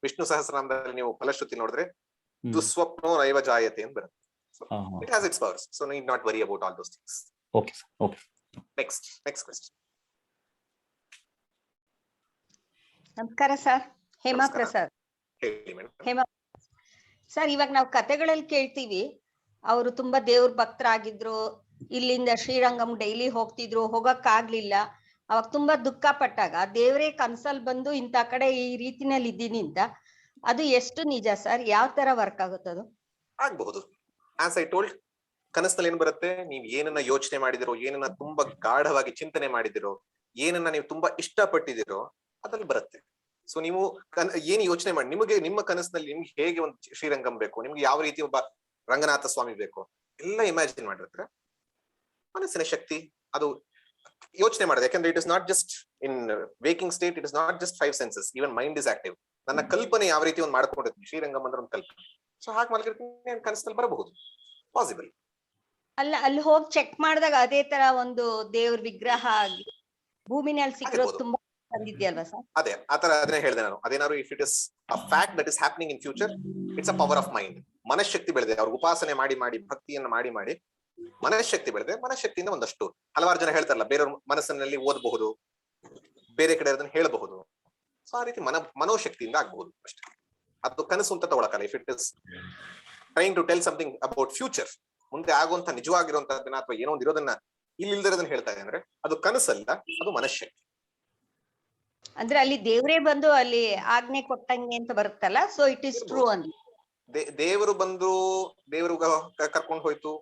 Vishnu Sahasranamದಲ್ಲಿ ನೀವು ಫಲಶ್ರುತಿ ನೋಡಿದ್ರೆ ದುಸ್ವಪ್ನೋ ನೈವ ಜಾಯತೆ ಅಂತ ಬರುತ್ತೆ. So it has its powers. So need not worry about all those things. Okay, sir. Okay. Next question. ನಮಸ್ಕಾರ sir. Hema Prasad. Hema sir, ಇವಾಗ ನಾವು ಕತೆಗಳಲ್ಲಿ ಕೇಳ್ತೀವಿ ಅವರು ತುಂಬಾ ದೇವ್ರ ಭಕ್ತರಾಗಿದ್ರು, ಇಲ್ಲಿಂದ ಶ್ರೀರಂಗಂ ಡೈಲಿ ಹೋಗ್ತಿದ್ರು, ಹೋಗಕ್ ಆಗ್ಲಿಲ್ಲ, ಅವಾಗ ತುಂಬಾ ದುಃಖ ಪಟ್ಟಾಗ ದೇವ್ರೇ ಕನ್ಸಲ್ ಬಂದು ಇಂಥ ಕಡೆ ಈ ರೀತಿನಲ್ಲಿ ಇದ್ದೀನಿ ಅಂತ. ಅದು ಎಷ್ಟು ನಿಜ ಸರ್? ಯಾವ ತರ ವರ್ಕ್ ಆಗುತ್ತದು? ಆಗಬಹುದು. ಆಸ್ ಐ ಟೋಲ್ಡ್, ಕನಸಲ್ಲಿ ಏನ್ ಬರುತ್ತೆ, ನೀವ್ ಏನನ್ನ ಯೋಚನೆ ಮಾಡಿದಿರೋ, ಏನನ್ನ ತುಂಬಾ ಗಾಢವಾಗಿ ಚಿಂತನೆ ಮಾಡಿದಿರೋ, ಏನನ್ನ ನೀವು ತುಂಬಾ ಇಷ್ಟಪಟ್ಟಿದಿರೋ ಅದ್ರಲ್ಲಿ ಬರುತ್ತೆ. ಸೊ ನೀವು ಏನ್ ಯೋಚನೆ ಮಾಡಿ, ನಿಮಗೆ ನಿಮ್ಮ ಕನಸಿನಲ್ಲಿ ನಿಮ್ಗೆ ಹೇಗೆ ಒಂದು ಶ್ರೀರಂಗಂ ಬೇಕು, ನಿಮ್ಗೆ ಯಾವ ರೀತಿ ಒಬ್ಬ ರಂಗನಾಥ ಸ್ವಾಮಿ ಬೇಕು, ಎಲ್ಲ ಇಮ್ಯಾಜಿನ್ ಮಾಡಿರ್ತಾರೆ. ಮನಸ್ಸಿನ ಶಕ್ತಿ ಅದು ಯೋಚನೆ ಮಾಡಿದೆ. ಯಾಕಂದ್ರೆ it is not just in waking state, it is not just 5 senses, even mind is active. ನನ್ನ ಕಲ್ಪನೆ ಯಾವ ರೀತಿ ಒಂದು ಮಾಡ್ಕೊಂಡಿರ್ತೀನಿ, ಶ್ರೀರಂಗಂ ಅಂದ್ರೆ ಒಂದು ಕಲ್ಪನೆ. ಸೊ ಹಾಗೆ ಮಲಗಿರ್ತೀನಿ, ಕನಸಲ್ಲಿ ಬರಬಹುದು, ಪಾಸಿಬಲ್. ಅಲ್ಲ, ಅಲ್ಲಿ ಹೋಗಿ ಚೆಕ್ ಮಾಡಿದಾಗ ಅದೇ ತರ ಒಂದು ದೇವ್ರ ವಿಗ್ರಹ ಆಗಿ ಭೂಮಿನಲ್ಲಿ ಸಿಕ್ಕಿರೋದು ತುಂಬಾ ಬಂದಿದ್ಯಲ್ವಾ ಸರ್? ಅದೇ ಆತರ ಅದನ್ನೇ ಹೇಳಿದೆ ನಾನು. ಅದೇನಾದ್ರು if it is a fact that is happening in future, it's a power of mind. ಮನಶಕ್ತಿ ಬೆಳೆದೆ, ಅವ್ರ ಉಪಾಸನೆ ಮಾಡಿ ಭಕ್ತಿಯನ್ನ ಮಾಡಿ ಮನಶಕ್ತಿ ಬೆಳೆದೆ. ಮನಶಕ್ತಿಯಿಂದ ಒಂದಷ್ಟು ಹಲವಾರು ಜನ ಹೇಳ್ತಾರಲ್ಲ, ಬೇರೆಯವ್ರ ಮನಸ್ಸಿನಲ್ಲಿ ಓದಬಹುದು, ಬೇರೆ ಕಡೆ ಅದನ್ನ ಹೇಳಬಹುದು. ಸೊ ಆ ರೀತಿ ಮನೋಶಕ್ತಿಯಿಂದ ಆಗ್ಬಹುದು ಅಷ್ಟೇ. ಅದು ಕನಸು ಅಂತ ತಗೊಳಕಲ್ಲ. If it is trying to tell something about future, ಮುಂದೆ ಆಗುವಂತ ನಿಜವಾಗಿರುವಂತದ್ದನ್ನ ಅಥವಾ ಏನೋ ಒಂದು ಇರೋದನ್ನ ಇಲ್ಲಿಲ್ದಿರೋದನ್ನ ಹೇಳ್ತಾ ಇದೆ ಅಂದ್ರೆ ಅದು ಕನಸಲ್ಲ, ಅದು ಮನಶಕ್ತಿ. ಅಂದ್ರೆ ಅಲ್ಲಿ ದೇವ್ರೇ ಬಂದು ಅಲ್ಲಿ ಆಜ್ಞೆ ಕೊಟ್ಟಂಗೆ ಅಂತ ಬರುತ್ತಲ್ಲ. ಸೊ ಇಟ್ ಇಸ್ ಟ್ರೂ ಅಂತ. ದೇವರು ಬಂದು ದೇವರು ಕರ್ಕೊಂಡು ಹೋಯ್ತು.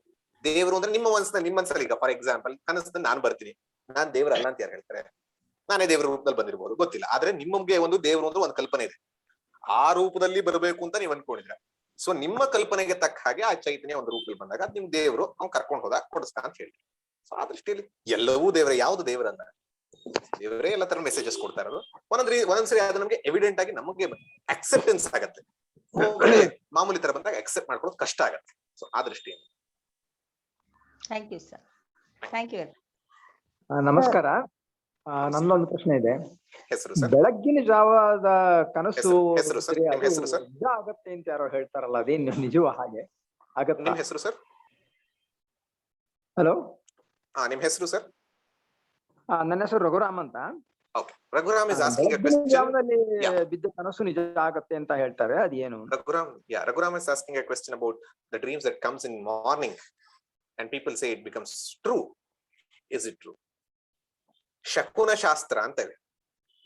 ದೇವರು ಅಂದ್ರೆ ನಿಮ್ಮ ಮನಸ್ಸಲ್ಲಿ ಈಗ ಫಾರ್ ಎಕ್ಸಾಂಪಲ್ ಕನಸದಲ್ಲಿ ನಾನು ಬರ್ತೀನಿ, ನಾನ್ ದೇವರಲ್ಲ ಅಂತ ಯಾರು ಹೇಳ್ತಾರೆ? ನಾನೇ ದೇವರ ರೂಪದಲ್ಲಿ ಬಂದಿರ್ಬೋದು, ಗೊತ್ತಿಲ್ಲ. ಆದ್ರೆ ನಿಮಗೆ ಒಂದು ದೇವರು ಅಂದ್ರೆ ಒಂದು ಕಲ್ಪನೆ ಇದೆ, ಆ ರೂಪದಲ್ಲಿ ಬರಬೇಕು ಅಂತ ನೀವು ಅನ್ಕೊಂಡಿದ್ರೆ. ಸೊ ನಿಮ್ಮ ಕಲ್ಪನೆಗೆ ತಕ್ಕ ಹಾಗೆ ಆ ಚೈತನ್ಯ ಒಂದು ರೂಪದಲ್ಲಿ ಬಂದಾಗ ನಿಮ್ ದೇವರು ಅವ್ನು ಕರ್ಕೊಂಡು ಹೋದಾಗ ಕೊಡಿಸ್ತಾ ಅಂತ ಹೇಳಿ. ಸೊ ಆ ದೃಷ್ಟಿಯಲ್ಲಿ ಎಲ್ಲವೂ ದೇವರೇ, ಯಾವ್ದು ದೇವರಲ್ಲ, ದೇವರೇ ಎಲ್ಲ ತರ ಮೆಸೇಜಸ್ ಕೊಡ್ತಾ ಇರೋದು. ಒಂದೊಂದ್ಸರಿ ಅದು ನಮ್ಗೆ ಎವಿಡೆಂಟ್ ಆಗಿ ನಮಗೆ ಅಕ್ಸೆಪ್ಟೆನ್ಸ್ ಆಗತ್ತೆ. ಮಾಮೂಲಿ ತರ ಬಂದಾಗ ಅಕ್ಸೆಪ್ಟ್ ಮಾಡ್ಕೊಳ್ಳೋದು ಕಷ್ಟ ಆಗತ್ತೆ. ಸೊ ಆ ದೃಷ್ಟಿಯಿಂದ thank you sir. Thank you. ನಮಸ್ಕಾರ. ನನ್ನೊಂದು ಪ್ರಶ್ನೆ ಇದೆ. ಹೆಸರು ಸರ್? ಬೆಳಗ್ಗಿನ ಜಾವದ ಕನಸು ಹೆಸರು ಸರ್ ನಿಜ ಆಗತ್ತೆ ಅಂತ ಯಾರೋ ಹೇಳ್ತಾರಲ್ಲ, ಅದೇನು ನಿಜವ? ಹಾಗೆ ಆಗತ್ತೆ? ನಿಮ್ ಹೆಸರು ಸರ್? ಹಲೋ, ನಿಮ್ ಹೆಸರು ಸರ್? ನನ್ನ ಹೆಸರು ರಘುರಾಮ್ ಅಂತ. Okay, Raghuram is asking a question. ಜಾವದಲ್ಲಿ ಬಿದ್ದ ಕನಸು ನಿಜ ಆಗತ್ತೆ ಅಂತ ಹೇಳ್ತಾರೆ, ಅದೇನು? Raghuram is asking a question about the dreams that comes in morning and people say it becomes true. Is it true? Shakuna Shastra anta ಇದೆ.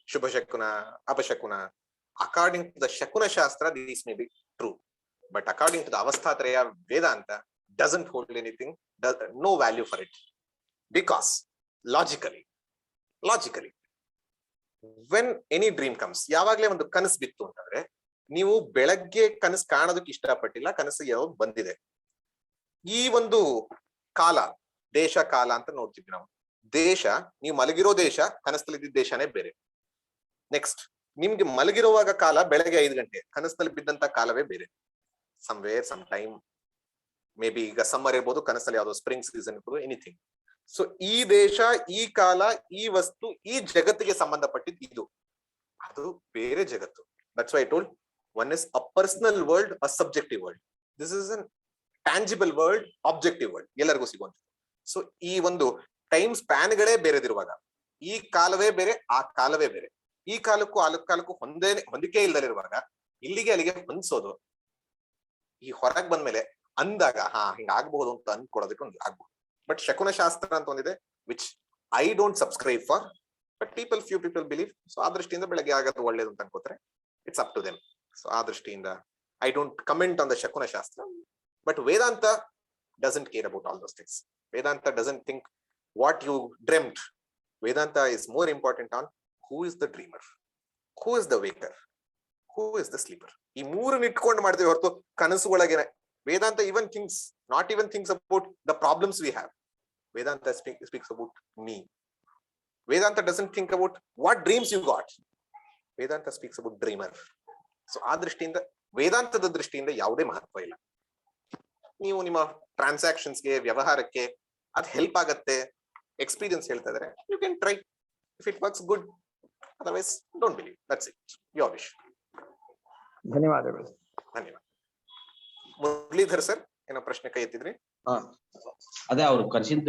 Shubha Shakuna, Apashakuna. According to the Shakuna Shastra, these may be true. But according to the Avasthatraya Vedanta, doesn't hold anything, no value for it. Because logically, when any dream comes, ಯಾವಾಗ್ಲೇ ಒಂದು ಕನಸು ಬಿತ್ತು ಅಂತಂದ್ರೆ ನೀವು ಬೆಳಗ್ಗೆ ಕನಸು ಕಾಣೋದಕ್ಕೆ ಇಷ್ಟಪಟ್ಟಿಲ್ಲ, ಕನಸು ಯಾವಾಗ ಬಂದಿದೆ. ಈ ಒಂದು ಕಾಲ, ದೇಶ ಕಾಲ ಅಂತ ನೋಡ್ತೀವಿ ನಾವು. ದೇಶ, ನೀವು ಮಲಗಿರೋ ದೇಶ, ಕನಸಲ್ಲಿ ಇದ್ದ ದೇಶನೇ ಬೇರೆ. ನೆಕ್ಸ್ಟ್, ನಿಮ್ಗೆ ಮಲಗಿರುವಾಗ ಕಾಲ ಬೆಳಗ್ಗೆ 5 ಗಂಟೆ, ಕನಸಲ್ಲಿ ಬಿದ್ದಂತ ಕಾಲವೇ ಬೇರೆ. Somewhere some time, maybe ಈಗ ಸಮ್ಮರ್ ಇರ್ಬೋದು, ಕನಸಲ್ಲಿ ಯಾವ್ದೋ ಸ್ಪ್ರಿಂಗ್ ಸೀಸನ್ ಇರ್ಬೋದು, ಎನಿಥಿಂಗ್. ಸೊ ಈ ದೇಶ, ಈ ಕಾಲ, ಈ ವಸ್ತು, ಈ ಜಗತ್ತಿಗೆ ಸಂಬಂಧಪಟ್ಟಿದ್ದು ಇದು, ಅದು ಬೇರೆ ಜಗತ್ತು. That's why I told one is a personal world, a subjective world. This is an tangible world, objective world, ಎಲ್ಲರಿಗೂ ಸಿಗುವಂತ. ಸೊ ಈ ಒಂದು ಟೈಮ್ ಸ್ಪ್ಯಾನ್ಗಳೇ ಬೇರೆದಿರುವಾಗ, ಈ ಕಾಲವೇ ಬೇರೆ, ಆ ಕಾಲವೇ ಬೇರೆ, ಈ ಕಾಲಕ್ಕೂ ಆ ಕಾಲಕ್ಕೂ ಹೊಂದಿಕೆ ಇಲ್ಲದಲ್ಲಿರುವಾಗ ಇಲ್ಲಿಗೆ ಅಲ್ಲಿಗೆ ಹೊಂದಿಸೋದು. ಈ ಹೊರಗ್ ಬಂದ್ಮೇಲೆ ಅಂದಾಗ ಹಿಂಗ ಆಗ್ಬಹುದು ಅಂತ ಅನ್ಕೊಳೋದಕ್ಕೆ ಒಂದು ಆಗ್ಬಹುದು. ಬಟ್ ಶಕುನ ಶಾಸ್ತ್ರ ಅಂತ ಒಂದಿದೆ which I don't subscribe for, but few people believe. So ಆ ದೃಷ್ಟಿಯಿಂದ ಬೆಳಗ್ಗೆ ಆಗೋದು ಒಳ್ಳೇದು ಅಂತ ಅನ್ಕೋತಾರೆ. It's up to them. So ಆ ದೃಷ್ಟಿಯಿಂದ I don't comment on the ಶಕುನ ಶಾಸ್ತ್ರ. But Vedanta doesn't care about all those things. Vedanta doesn't think what you dreamed. Vedanta is more important on who is the dreamer, who is the waker, who is the sleeper. ಈ ಮೂರನ್ನ ಇಟ್ಕೊಂಡು ಮಾಡ್ತೀವಿ ಹೊರತು ಕನಸು ಒಳಗೆ ವೇದಾಂತ even not even thinks about the problems we have. Vedanta speaks about me. Vedanta doesn't think about what dreams you got. Vedanta speaks about dreamer. So ಆ ದೃಷ್ಟಿಯಿಂದ ವೇದಾಂತದ ದೃಷ್ಟಿಯಿಂದ ಯಾವುದೇ ಮಹತ್ವ ಇಲ್ಲ. ನೀವು ನಿಮ್ಮ ಟ್ರಾನ್ಸಾಕ್ಷನ್ಸ್ಗೆ, ವ್ಯವಹಾರಕ್ಕೆ ಅದು ಹೆಲ್ಪ್ ಆಗತ್ತೆ, ಎಕ್ಸ್ಪೀರಿಯನ್ಸ್ ಹೇಳ್ತಾ ಇದಾರೆ, you can try. If it works good, otherwise don't believe. That's it. Your wish. ಧನ್ಯವಾದಗಳು. ಧನ್ಯವಾದ. ಮುರಳೀಧರ್ ಸರ್ ಏನೋ ಪ್ರಶ್ನೆ ಕೈ ಎತ್ತಿದ್ರಿ? ಅದೇ ಅವ್ರು ಕನಸಿನ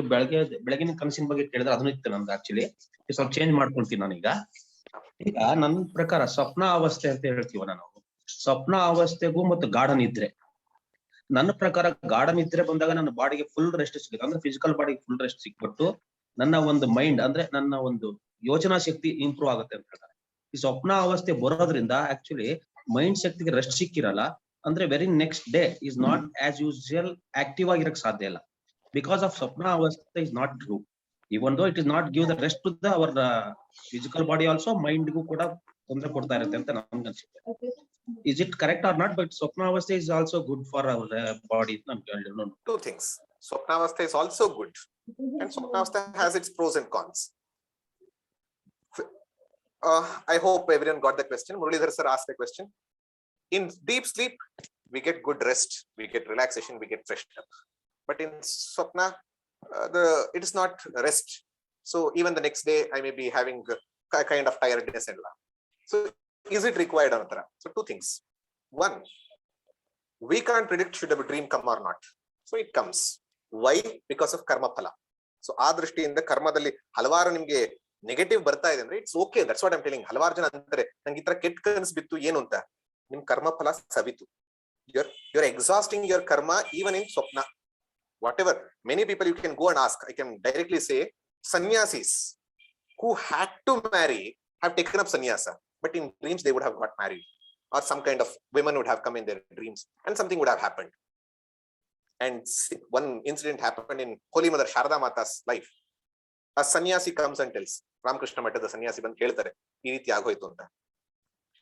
ಬೆಳಗಿನ ಕನಸಿನ ಬಗ್ಗೆ ಕೇಳಿದ್ರೆ ಅದನ್ನ ಇತ್ತು ನಮ್ದು. ಆಕ್ಚುಲಿ ಸ್ವಲ್ಪ ಚೇಂಜ್ ಮಾಡ್ಕೊಳ್ತೀನಿ ನಾನೀಗ. ಈಗ ನನ್ನ ಪ್ರಕಾರ ಸ್ವಪ್ನ ಅವಸ್ಥೆ ಅಂತ ಹೇಳ್ತೀವ ನಾವು. ಸ್ವಪ್ನ ಅವಸ್ಥೆಗೂ ಮತ್ತು ಗಾಢ ನಿದ್ರೆ, ನನ್ನ ಪ್ರಕಾರ ಗಾಢ ನಿದ್ರೆ ಬಂದಾಗ ನನ್ನ ಬಾಡಿಗೆ ಫುಲ್ ರೆಸ್ಟ್ ಸಿಗುತ್ತೆ. ಅಂದ್ರೆ ಫಿಸಿಕಲ್ ಬಾಡಿಗೆ ಫುಲ್ ರೆಸ್ಟ್ ಸಿಕ್ಬಿಟ್ಟು ನನ್ನ ಒಂದು ಮೈಂಡ್ ಅಂದ್ರೆ ನನ್ನ ಒಂದು ಯೋಚನಾ ಶಕ್ತಿ ಇಂಪ್ರೂವ್ ಆಗುತ್ತೆ ಅಂತ ಹೇಳ್ತಾರೆ. ಈ ಸ್ವಪ್ನ ಅವಸ್ಥೆ ಬರೋದ್ರಿಂದ ಆಕ್ಚುಲಿ ಮೈಂಡ್ ಶಕ್ತಿಗೆ ರೆಸ್ಟ್ ಸಿಕ್ಕಿರಲ್ಲ. ಅಂದ್ರೆ very next day is not as usual active ಆಗಿರಕ್ ಸಾಧ್ಯ ಇಲ್ಲ. ಬಿಕಾಸ್ ಆಫ್ ಸ್ವಪ್ನ ಅವಸ್ಥೆ is not true. Even though it is not give the rest to the our physical body also, ಮೈಂಡ್ಗೂ ಕೂಡ ತೊಂದರೆ ಕೊಡ್ತಾ ಇರುತ್ತೆ ಅಂತ ನಮ್ಗೆ ಅನ್ಸುತ್ತೆ. Is it correct or not? But ಸ್ವಪ್ನ ಅವಸ್ಥೆ is also good for our body. Two things. Swapnavastha is also good, and Swapnavastha has its pros and cons. I hope everyone got the question. Muralidhar sir asked the question. In deep sleep, we get good rest, we get relaxation, we get freshed up. But in Swapna, it is not rest. So even the next day, I may be having a kind of tiredness and all. So is it required, Anantara? So two things. One, we can't predict should a dream come or not. So it comes. Why? Because of karma phala. So ಆ ದೃಷ್ಟಿಯಿಂದ ಕರ್ಮದಲ್ಲಿ ಹಲವಾರು ನಿಮ್ಗೆ negative ಬರ್ತಾ ಇದೆ ಅಂದ್ರೆ it's okay. That's what I am telling. ಹಲವಾರು ಜನ ಅಂತಾರೆ ನಂಗೆ ಈ ತರ ಕೆಟ್ಟ ಕನಸು ಬಿತ್ತು ಏನು ಅಂತ. ನಿಮ್ ಕರ್ಮ ಫಲ ಸವಿತು. You're exhausting your karma even in swapna. Whatever. Many people you can go and ask. I can directly say sannyasis who had to marry have taken up sannyasa, but in dreams they would have got married, or some kind of women would have come in their dreams and something would have happened. And one incident happened in Holy Mother Sharada Mata's life. A sannyasi comes and tells, Ramakrishna Mathada sannyasi ಬಂದು ಹೇಳ್ತಾರೆ ಈ ರೀತಿ ಆಗೋಯ್ತು ಅಂತ.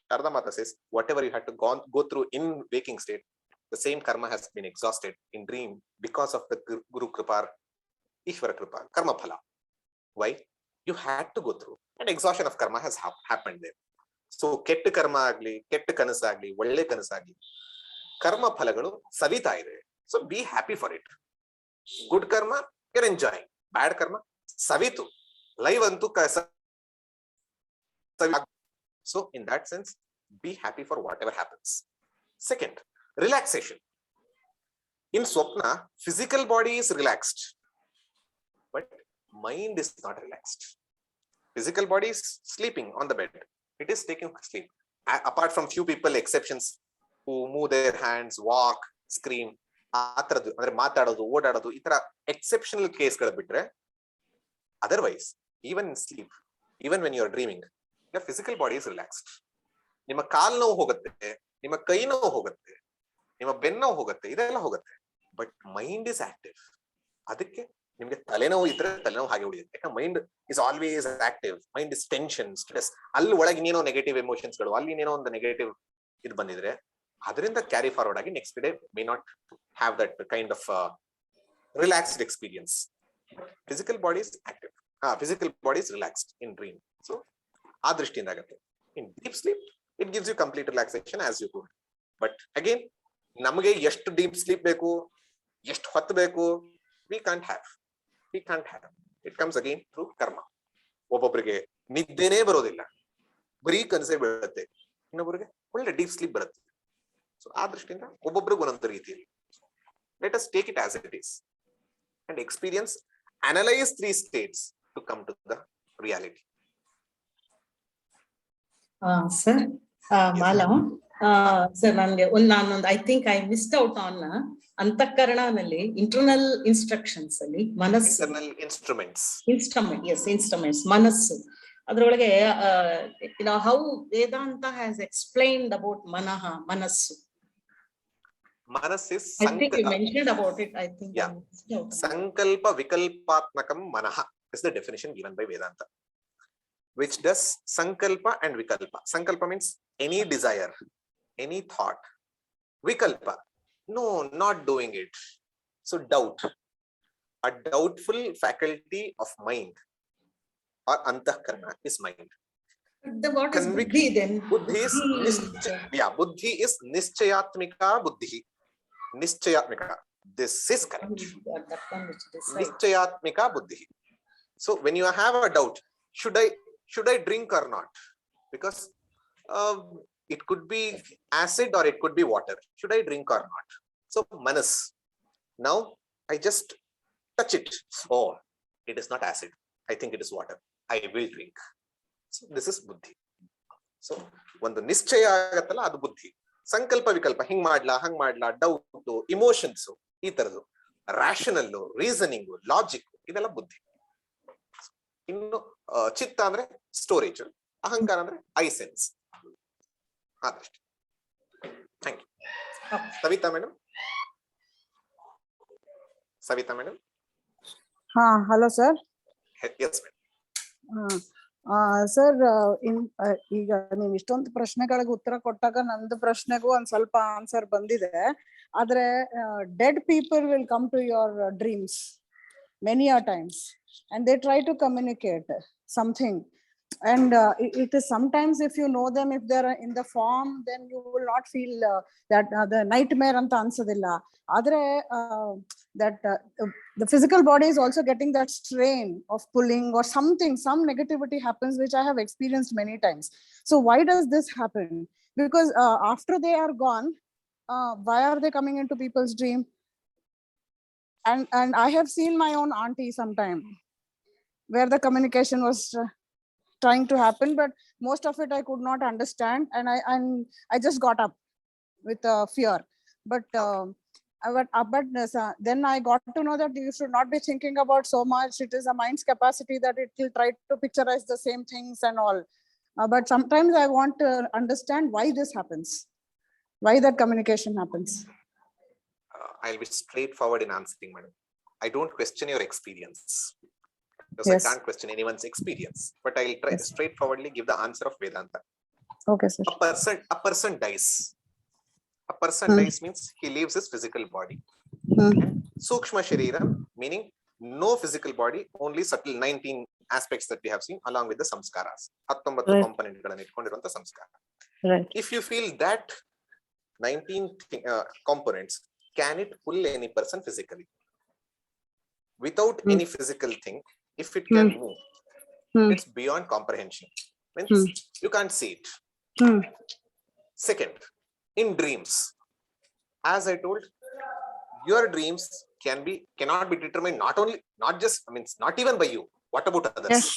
Sharada Mata says, whatever you had to go through in waking state, the same karma has been exhausted in dream because of the Guru Kripa, Ishvara Kripa, karma phala. Why? You had to go through. And exhaustion of karma has happened there. So, ಕೆಟ್ಟ ಕರ್ಮ ಆಗ್ಲಿ, ಕೆಟ್ಟ ಕನಸಾಗ್ಲಿ, ಒಳ್ಳೆ ಕನಸಾಗ್ಲಿ, ಕರ್ಮ ಫಲಗಳು ಸವಿತಾ ಇದೆ. So, be happy for it. Good karma, you're enjoying. Bad karma, savitu. Live antu So in that sense, be happy for whatever happens. Second, relaxation. In Swapna, physical body is relaxed, but mind is not relaxed. Physical body is sleeping on the bed. It is taking sleep. Apart from few people, exceptions, who move their hands, walk, scream, ಅಂದ್ರೆ ಮಾತಾಡೋದು, ಓಡಾಡೋದು, ಈ ತರ exceptional ಕೇಸ್ಗಳು ಬಿಟ್ರೆ, otherwise, even in sleep, even when you are dreaming, your physical body is relaxed. ನಿಮ್ಮ ಕಾಲ್ ನೋವು ಹೋಗುತ್ತೆ, ನಿಮ್ಮ ಕೈ ನೋವು ಹೋಗುತ್ತೆ, ನಿಮ್ಮ ಬೆನ್ನೋವು ಹೋಗುತ್ತೆ, ಇದೆಲ್ಲ ಹೋಗುತ್ತೆ. But mind is active. ಅದಕ್ಕೆ ನಿಮ್ಗೆ ತಲೆನೋವು ಇದ್ರೆ ತಲೆನೋವು ಹಾಗೆ ಉಳಿಯುತ್ತೆ. ಯಾಕಂದ್ರೆ mind is always active. Mind is tension, stress. ಅಲ್ಲಿ ಒಳಗೆ ಇನ್ನೇನೋ ನೆಗೆಟಿವ್ ಎಮೋಷನ್ಸ್ಗಳು, ಅಲ್ಲಿ ಇನ್ನೇನೋ ಒಂದು ನೆಗೆಟಿವ್ ಇದು ಬಂದಿದ್ರೆ ಅದರಿಂದ ಕ್ಯಾರಿ ಫಾರ್ವರ್ಡ್ ಆಗಿ next day may not have that kind of relaxed experience. Physical body is active. Physical body is relaxed in dream. So ಆ ದೃಷ್ಟಿಯಿಂದ ಆಗುತ್ತೆ. In deep sleep it gives you complete relaxation as you told. But again ನಮಗೆ ಎಷ್ಟು deep sleep ಬೇಕು, ಎಷ್ಟು ಹೊತ್ತು ಬೇಕು, we can't have. It comes again through karma. ಒಬ್ಬೊಬ್ಬರಿಗೆ ನಿದ್ದೆನೇ ಬರೋದಿಲ್ಲ, ಬರೀ ಕನಸೇ ಬೀಳುತ್ತೆ. ಇನ್ನೊಬ್ಬರಿಗೆ ಒಳ್ಳೆ ಡೀಪ್ ಸ್ಲೀಪ್ ಬರುತ್ತೆ. ಸೊ ಆ ದೃಷ್ಟಿಯಿಂದ ಒಬ್ಬೊಬ್ರಿಗೆ ಒಂದೊಂದು ರೀತಿಯಲ್ಲಿ let us take it as it is and experience, analyse 3 states to come to the reality. Sir, Mala, sir ನನ್ಗೆ ನಾನೊಂದು I think I missed out on ಅಂತಃಕರಣನಲ್ಲಿ ಇಂಟರ್ನಲ್ ಇನ್ಸ್ಟ್ರಕ್ಷನ್ಸ್ ಅಲ್ಲಿ ಮನಸ್ಸು ಇಂಟರ್ನಲ್ ಇನ್ಸ್ಟ್ರೂಮೆಂಟ್ಸ್ ಇನ್ಸ್ಟ್ರೂಮೆಂಟ್ಸ್ ಮನಸ್ಸು ಅದ್ರೊಳಗೆ how Vedanta has explained about ಮನಸ್ಸು. ಮನಸ್ is I think you mentioned about it. I think Yeah. Sankalpa Vikalpatmakam Manaha is the definition given by Vedanta, which does Sankalpa and Vikalpa. Sankalpa means any desire, any thought. Vikalpa, no, not doing it. So doubt, a doubtful faculty of mind or antahkarana is mind. What is buddhi then? Buddhi is buddhi is nischayatmika buddhi. Nischayatmika. This is correct. That one which decides. Nischayatmika buddhi. So when you have a doubt, should I drink or not? Because it could be acid or it could be water. Should I drink or not? So manas. Now I just touch it. Oh, it is not acid. I think it is water. I will drink. So this is buddhi. So ಒಂದು ನಿಶ್ಚಯ ಆಗತ್ತಲ್ಲ ಅದು ಬುದ್ಧಿ. ಸಂಕಲ್ಪ ವಿಕಲ್ಪ ಹಿಂಗ್ ಮಾಡ್ಲಾ ಹಂಗ್ ಮಾಡ್ಲಾ doubt emotions ಈ ತರದ್ದು ರಾಷನಲ್ ರೀಸನಿಂಗ್ ಲಾಜಿಕ್ ಇದೆಲ್ಲ ಬುದ್ಧಿ. ಇನ್ನು ಚಿತ್ತ ಅಂದ್ರೆ ಸ್ಟೋರೇಜ್, ಅಹಂಕಾರ ಅಂದ್ರೆ ಐ ಸೆನ್ಸ್. ಆದಷ್ಟು. Thank you. ಸವಿತಾ ಮೇಡಮ್. ಹಾ hello sir. Yes madam. Sir ಈಗ ನೀವು ಇಷ್ಟೊಂದು ಪ್ರಶ್ನೆಗಳಿಗೆ ಉತ್ತರ ಕೊಟ್ಟಾಗ ನಂದು ಪ್ರಶ್ನೆಗೂ ಒಂದ್ ಸ್ವಲ್ಪ ಆನ್ಸರ್ ಬಂದಿದೆ. ಆದ್ರೆ dead people will come to your dreams many a times and they try to communicate something, and it is sometimes if you know them, if they're in the form, then you will not feel that the nightmare anta ansadilla. Adre that the physical body is also getting that strain of pulling or something, some negativity happens, which I have experienced many times. So why does this happen? Because after they are gone, why are they coming into people's dream? And I have seen my own auntie sometime where the communication was trying to happen, but most of it I could not understand, and I just got up with fear. But then I got to know that you should not be thinking about so much. It is a mind's capacity that it will try to picturize the same things and all. But sometimes I want to understand why this happens, why that communication happens. I'll be straightforward in answering, madam. I don't question your experience. Because Yes. I can't question anyone's experience, but I'll try straightforwardly give the answer of Vedanta. Okay, sir. A person dies. A person dies means he leaves his physical body. Sukshma Sharira, meaning no physical body, only subtle 19 aspects that we have seen along with the samskaras. 19 component ಗಳನ್ನು ಇಟ್ಕೊಂಡಿರುವಂತ ಸಂಸ್ಕಾರ. Right. If you feel that 19 components, can it pull any person physically? Without any physical thing, if it can move, it's beyond comprehension. Means you can't see it. Second, in dreams, as I told, your dreams cannot be determined not even by you. What about others?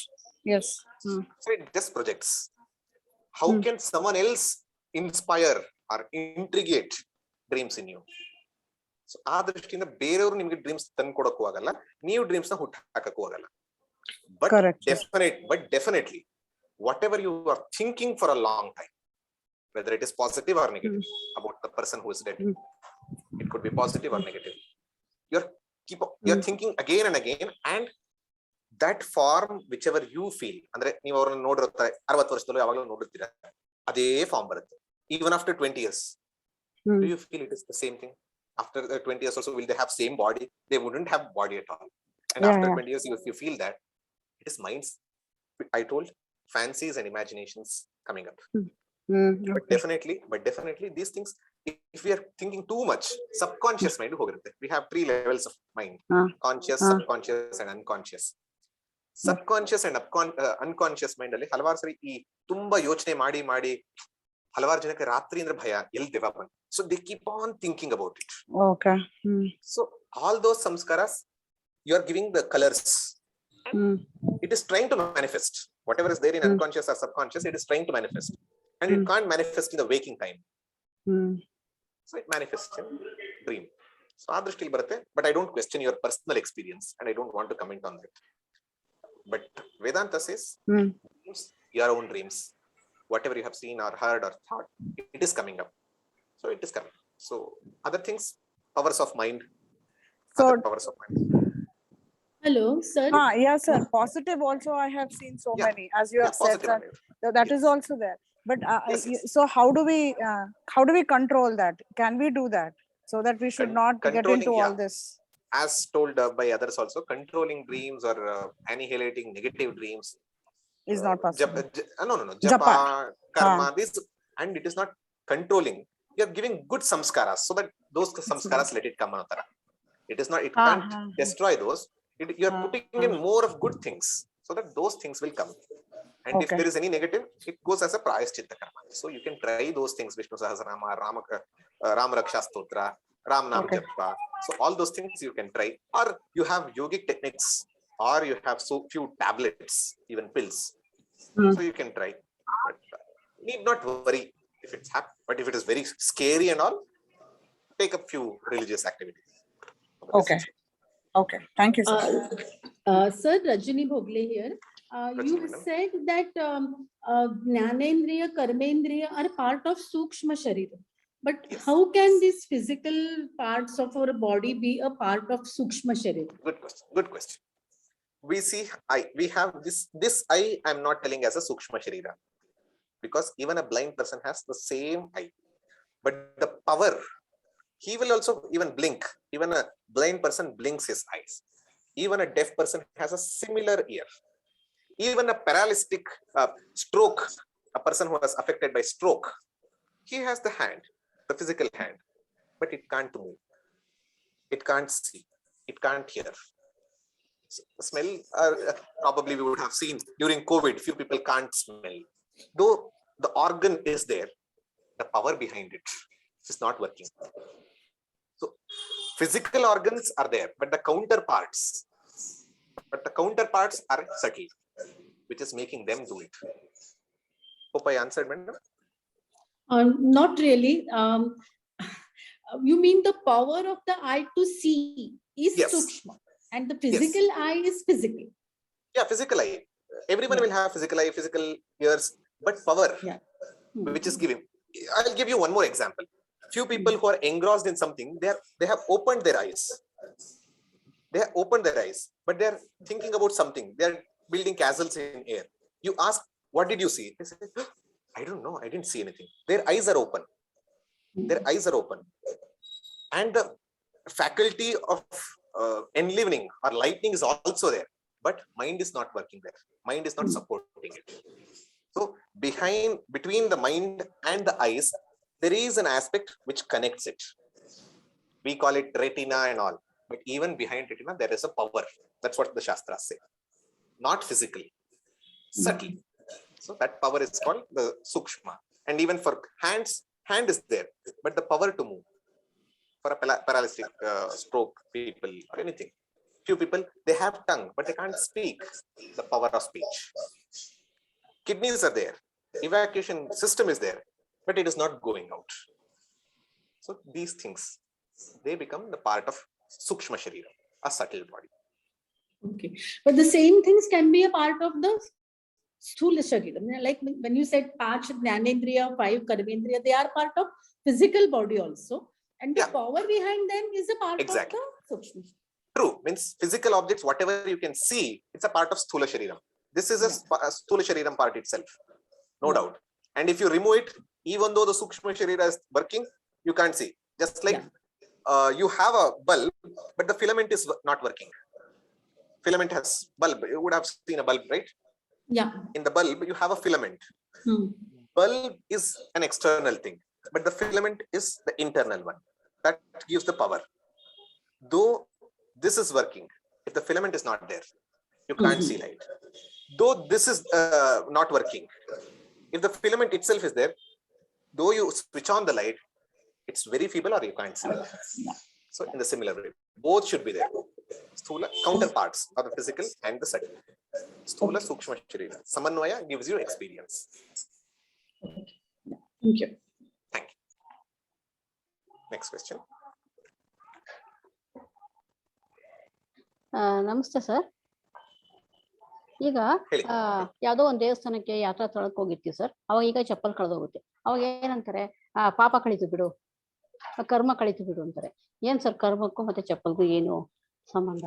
Yes. So it just projects. How can someone else inspire or integrate dreams in you? So ಆ ದೃಷ್ಟಿಯಿಂದ ಬೇರೆಯವರು ನಿಮಗೆ dreams ತಂದು ಕೊಡಕ್ಕೂ ಆಗಲ್ಲ, ನೀವು dreams ನ ಹುಟ್ಟು ಹಾಕಕ್ಕೂ ಆಗಲ್ಲ. But definitely, whatever you are thinking for a long time, whether it is positive or negative about the person who is dead, it could be positive or negative. You're thinking again and again, and that form, whichever you feel, ಅಂದ್ರೆ ನೀವು ಅವರನ್ನು ನೋಡಿರ್ತಾರೆ 60 ವರ್ಷದಲ್ಲೂ ಯಾವಾಗಲೂ ನೋಡಿರ್ತೀರಾ, ಅದೇ form ಬರುತ್ತೆ. Even after 20 years, do you feel it is the same thing? After 20 years also, will they have same body? They wouldn't have body at all. And after 20 years, if you feel that, it is minds, I told, fancies and imaginations coming up. But definitely these things, if we are thinking too much, subconscious mind hogirutte. We have 3 levels of mind: conscious, subconscious and unconscious. Subconscious and unconscious mind ಅಲ್ಲಿ ಹಲವಾರು ಸರಿ ಈ ತುಂಬಾ ಯೋಚನೆ ಮಾಡಿ ಹಲವಾರು ಜನಕ್ಕೆ ರಾತ್ರಿ ಅಂದ್ರೆ ಭಯ, ಎಲ್ಲಿ ದೆವ್ವ ಬಂತು. So they keep on thinking about it. Okay. So all those samskaras, you are giving the colors. It is trying to manifest. Whatever is there in unconscious or subconscious, it is trying to manifest. And it can't manifest in the waking time. So it manifests in dream. So ಆ ದೃಷ್ಟಿಲಿ ಬರುತ್ತೆ. But I don't question your personal experience and I don't want to comment on that. But Vedanta says your own dreams, whatever you have seen or heard or thought, it is coming up. So it is coming. So other things, powers of mind, other powers of mind. Hello, sir. Yeah, sir. Positive also I have seen so many, as you have said, sir. That is also there. But so how do we control that? Can we do that so that we should not get into all this? As told by others also, controlling dreams or annihilating negative dreams is not possible. No. Japa, karma, this, and it is not controlling. You are giving good samskaras so that those samskaras let it come anotara. It is not. It can't destroy those. You are putting in more of good things so that those things will come. And if there is any negative, it goes as a prayaschitta karma. So you can try those things: Vishnu Sahasranama, Rama Raksha Stotra, Ram Nam Japa. So all those things you can try, or you have yogic techniques, or you have so few tablets, even pills. So you can try. But need not worry if it's happy. But if it is very scary and all, take a few religious activities. Okay. Thank you, sir. Sir, Rajini Bhogle here. You said that Jnanendriya, Karmendriya are part of Sukshma Sharira. But how can these physical parts of our body be a part of Sukshma Sharira? Good question. We see we have this eye I'm not telling as a Sukshma Sharira, because even a blind person has the same eye. But the power, he will also even blink. Even a blind person blinks his eyes. Even a deaf person has a similar ear. Even a paralytic stroke, a person who was affected by stroke, he has the hand, the physical hand, but it can't move. It can't see. It can't hear. Smell, probably we would have seen during COVID, few people can't smell. Though the organ is there, the power behind it is not working. So physical organs are there, but the counterparts are subtle, which is making them do it. Hope I answered, madam. Not really. You mean the power of the eye to see is Sukshma, and the physical eye is physical. Yeah, physical eye. Everyone will have physical eye, physical ears, but power, which is giving. I'll give you one more example. Few people who are engrossed in something, they have opened their eyes. They have opened their eyes, but they are thinking about something. They are building castles in air. You ask, what did you see? They say, I don't know. I didn't see anything. Their eyes are open. Their eyes are open. And the faculty of enlivening or lightning is also there. But mind is not working there. Mind is not supporting it. So between the mind and the eyes, there is an aspect which connects it. We call it retina and all. But even behind retina, there is a power. That's what the Shastras say. Not physically, subtle. So that power is called the Sukshma. And even for hands, hand is there, but the power to move. For a paralytic stroke people or anything. Few people, they have tongue, but they can't speak. The power of speech. Kidneys are there. Evacuation system is there, but it is not going out. So these things, they become the part of Sukshma Sharira, a subtle body. Okay, but the same things can be a part of the Sthula Sharira. Like when you said 5 Jnanendriya, 5 Karmendriya, they are part of physical body also. And the power behind them is a part of the Sukshma. True, means physical objects, whatever you can see, it's a part of Sthula Shariram. This is a Sthula Shariram part itself, no doubt. And if you remove it, even though the Sukshma Sharira is working, you can't see. Just like you have a bulb, but the filament is not working. Filament has bulb. You would have seen a bulb, right? Yeah. In the bulb, you have a filament. Bulb is an external thing, but the filament is the internal one. That gives the power. Though this is working, if the filament is not there, you can't see light. Though this is not working, if the filament itself is there, though you switch on the light, it's very feeble or you can't see it. So in the similar way, both should be there. Sthula, counterparts of the physical and the subtle. Sthula, Sukshma Sharira. Samanvaya gives you experience. Thank you. Thank you. Next question. ನಮಸ್ತೆ sir. ಈಗ ಯಾವ್ದೋ ಒಂದ್ ದೇವಸ್ಥಾನಕ್ಕೆ ಯಾತ್ರಾ ಸ್ಥಳಕ್ಕೆ ಹೋಗಿರ್ತೀವಿ sir. ಅವಾಗ ಈಗ ಚಪ್ಪಲ್ ಕಳೆದೋಗುತ್ತೆ. ಅವಾಗ ಏನಂತಾರೆ, ಪಾಪ ಕಳೀತು ಬಿಡು, ಕರ್ಮ ಕಳೀತು ಬಿಡು ಅಂತಾರೆ. ಏನ್ ಸರ್ ಕರ್ಮಕ್ಕೂ ಮತ್ತೆ ಚಪ್ಪಲ್ಗೂ ಏನು ಸಂಬಂಧ?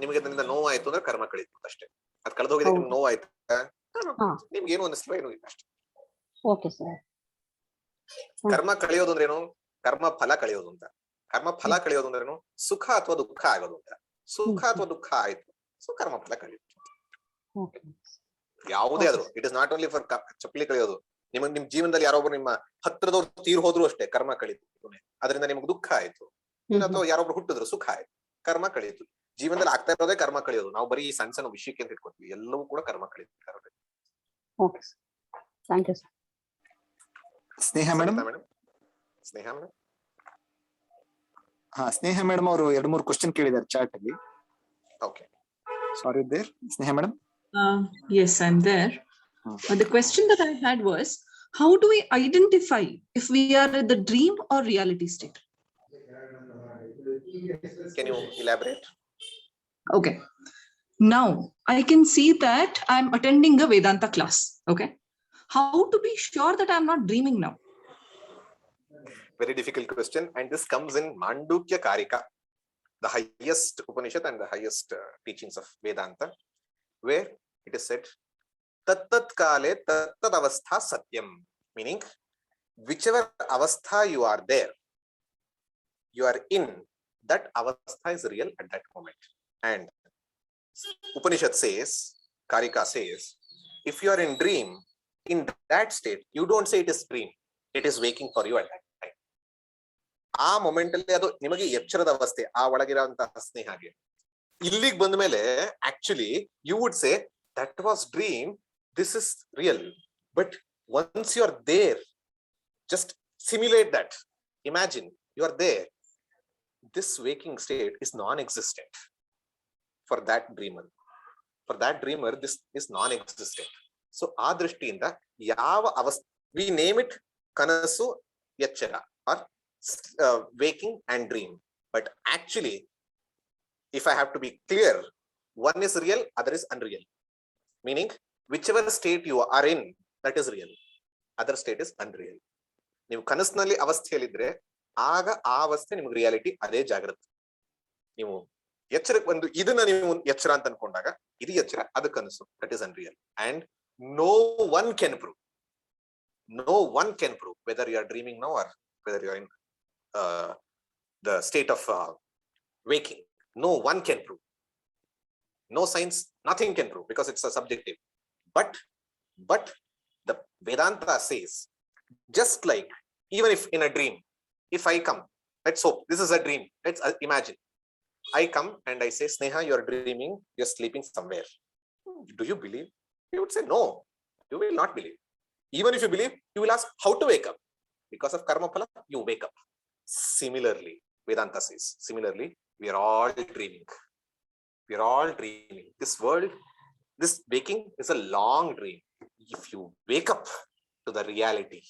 ನಿಮಗೆ ಅದರಿಂದ ನೋವಾಯ್ತು ಅಂದ್ರೆ ಕರ್ಮ ಕಳೀತು ಅಷ್ಟೇ. ಅದ್ ಕಳೆದೋಗಿದೆ, ನಿಮ್ಗೆ ನೋವಾಯ್ತು, ನಿಮ್ಗೆ ಏನು ಅನ್ನಿಸ್ಲಿಲ್ಲ, ಏನು ಇಲ್ಲ ಅಷ್ಟೇ. Okay sir. ಕರ್ಮ ಕಳೆಯೋದು ಅಂದ್ರೆ ಏನು? ಕರ್ಮ ಫಲ ಕಳೆಯೋದು ಅಂತ. ಕರ್ಮ ಫಲ ಕಳೆಯೋದು ಅಂದ್ರೇನು? ಸುಖ ಅಥವಾ ದುಃಖ ಆಗೋದು ಅಂತ. ಸುಖ ಅಥವಾ ದುಃಖ ಆಯ್ತು, ಸೊ ಕರ್ಮ ಫಲ ಕಳೆಯೋದು. ಯಾವುದೇ ಆದ್ರೂ it is not only for ಚಪ್ಪಲಿ ಕಳೆಯೋದು. ನಿಮ್ ಜೀವನದಲ್ಲಿ ಯಾರೊಬ್ರು ನಿಮ್ಮ ಹತ್ರದವ್ರು ತೀರ್ ಹೋದ್ರು ಅಷ್ಟೇ, ಕರ್ಮ ಕಳೀತು. ಅದರಿಂದ ನಿಮ್ಗೆ ದುಃಖ ಆಯ್ತು. ಅಥವಾ ಯಾರೊಬ್ರು ಹುಟ್ಟಿದ್ರು, ಸುಖ ಆಯ್ತು, ಕರ್ಮ ಕಳೀತು. ಜೀವನದಲ್ಲಿ ಆಗ್ತಾ ಇರೋದೇ ಕರ್ಮ ಕಳೆಯೋದು. ನಾವು ಬರೀ ಸಣ್ಣ ಸಣ್ಣ ವಿಷಯಕ್ಕೆ ಅಂತ ಇಟ್ಕೊತೀವಿ, ಎಲ್ಲವೂ ಕೂಡ ಕರ್ಮ ಕಳೀತಾ ಇರೋದು. Okay sir, thank you sir. Sneha madam. Sneha madam. Sneha madam ಅವರು 2-3 ಕ್ವಶನ್ ಕೇಳಿದ್ದಾರೆ ಚಾಟ್ ಅಲ್ಲಿ. Okay. Sorry there, Sneha madam. Yes, I'm there. The question that I had was, how do we identify if we are in the dream or reality state? Can you elaborate? Okay. Now, I can see that I'm attending a Vedanta class. Okay. How to be sure that I'm not dreaming now? Very difficult question, and this comes in Mandukya Karika, the highest Upanishad and the highest teachings of Vedanta, where it is said, Tat kale tat avastha satyam, meaning whichever avastha you are there, you are in, that avastha is real at that moment. And Upanishad says, Karika says, if you are in dream, in that state, you don't say it is dream, it is waking for you at that time. ಆ moment ಅಲ್ಲಿ ಅದು ನಿಮಗೆ ಎಚ್ಚರದ ಅವಸ್ಥೆ, ಆ ಒಳಗಿರುವಂತಹ ಸ್ನೇಹಗೆ. ಇಲ್ಲಿಗೆ ಬಂದ ಮೇಲೆ actually you would say that was dream, this is real. But once you are there, just simulate that, imagine you are there, this waking state is non existent for that dreamer. For that dreamer this is non existent. So ಆ ದೃಷ್ಟಿಯಿಂದ ಯಾವ ಅವಸ್ಥೆ, we name it ಕನಸು, ಎಚ್ಚರ, or waking and dream. But actually, if I have to be clear, one is real, other is unreal. Meaning, whichever state you are in, that is real. Other state is unreal. ನೀವು ಕನಸಿನಲ್ಲಿ ಅವಸ್ಥೆಯಲ್ಲಿದ್ರೆ ಆಗ ಆ ಅವಸ್ಥೆ ನಿಮ್ಗೆ reality, ಅದೇ ಜಾಗೃತಿ. ನೀವು ಎಚ್ಚರಕ್ಕೆ ಬಂದು ಇದನ್ನ ನೀವು ಎಚ್ಚರ ಅಂತ ಅನ್ಕೊಂಡಾಗ ಇದು ಎಚ್ಚರ, ಅದು ಕನಸು, that is unreal. And no one can prove, no one can prove whether you are dreaming now or whether you are in the state of waking. No one can prove. No science, nothing can prove, because it's a subjective. But the Vedanta says, just like even if in a dream, if I come, let's hope this is a dream, let's imagine I come and I say, Sneha, you are dreaming, you're sleeping somewhere. Do you believe? You would say no, you will not believe. Even if you believe, you will ask how to wake up. Because of karma phala, you wake up. Similarly, Vedanta says, similarly, we are all dreaming. We are all dreaming. This world, this waking is a long dream. If you wake up to the reality,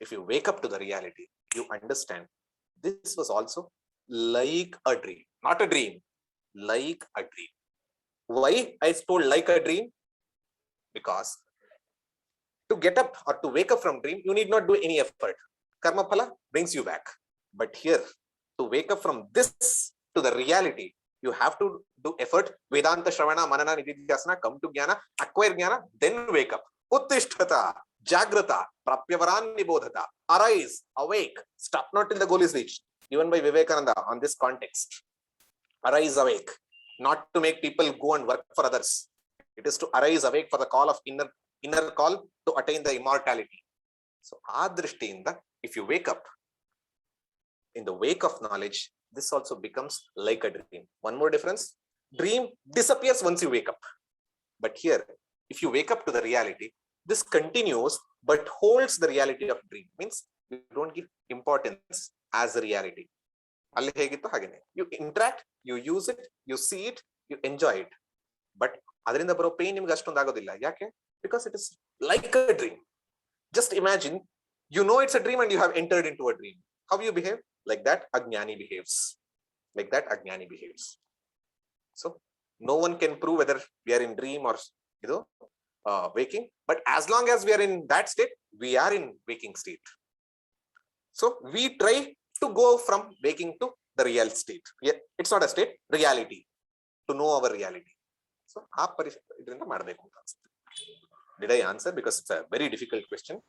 if you wake up to the reality, you understand this was also like a dream, not a dream, like a dream. Why I told like a dream? Because to get up or to wake up from dream, you need not do any effort. Karma phala brings you back. But here, to wake up from this to the reality, you have to do effort. Vedanta Shravana, Manana, Nididhyasana, come to Jnana, acquire Jnana, then wake up. Uttishtata, Jagrata, Prapyavaran Nibodhata, arise, awake, stop not till the goal is reached. Given by Vivekananda on this context. Arise, awake, not to make people go and work for others. It is to arise, awake for the call of inner call to attain the immortality. So, Adrishtinda, if you wake up, in the wake of knowledge, this also becomes like a dream. One more difference, dream disappears once you wake up. But here, if you wake up to the reality, this continues but holds the reality of dream. Means you don't give importance as a reality. Alli hegittu hagene. You interact, you use it, you see it, you enjoy it. But adrinda baro pain nimage ashtond agodilla. Yake? Because it is like a dream. Just imagine, you know it's a dream and you have entered into a dream. How you behave? Like that, Ajnani behaves. Like that, Ajnani behaves. So no one can prove whether we are in dream or waking. But as long as we are in that state, we are in waking state. So we try to go from waking to the real state. Yeah, it's not a state, reality. To know our reality. So, did I answer? Because it's a very difficult question.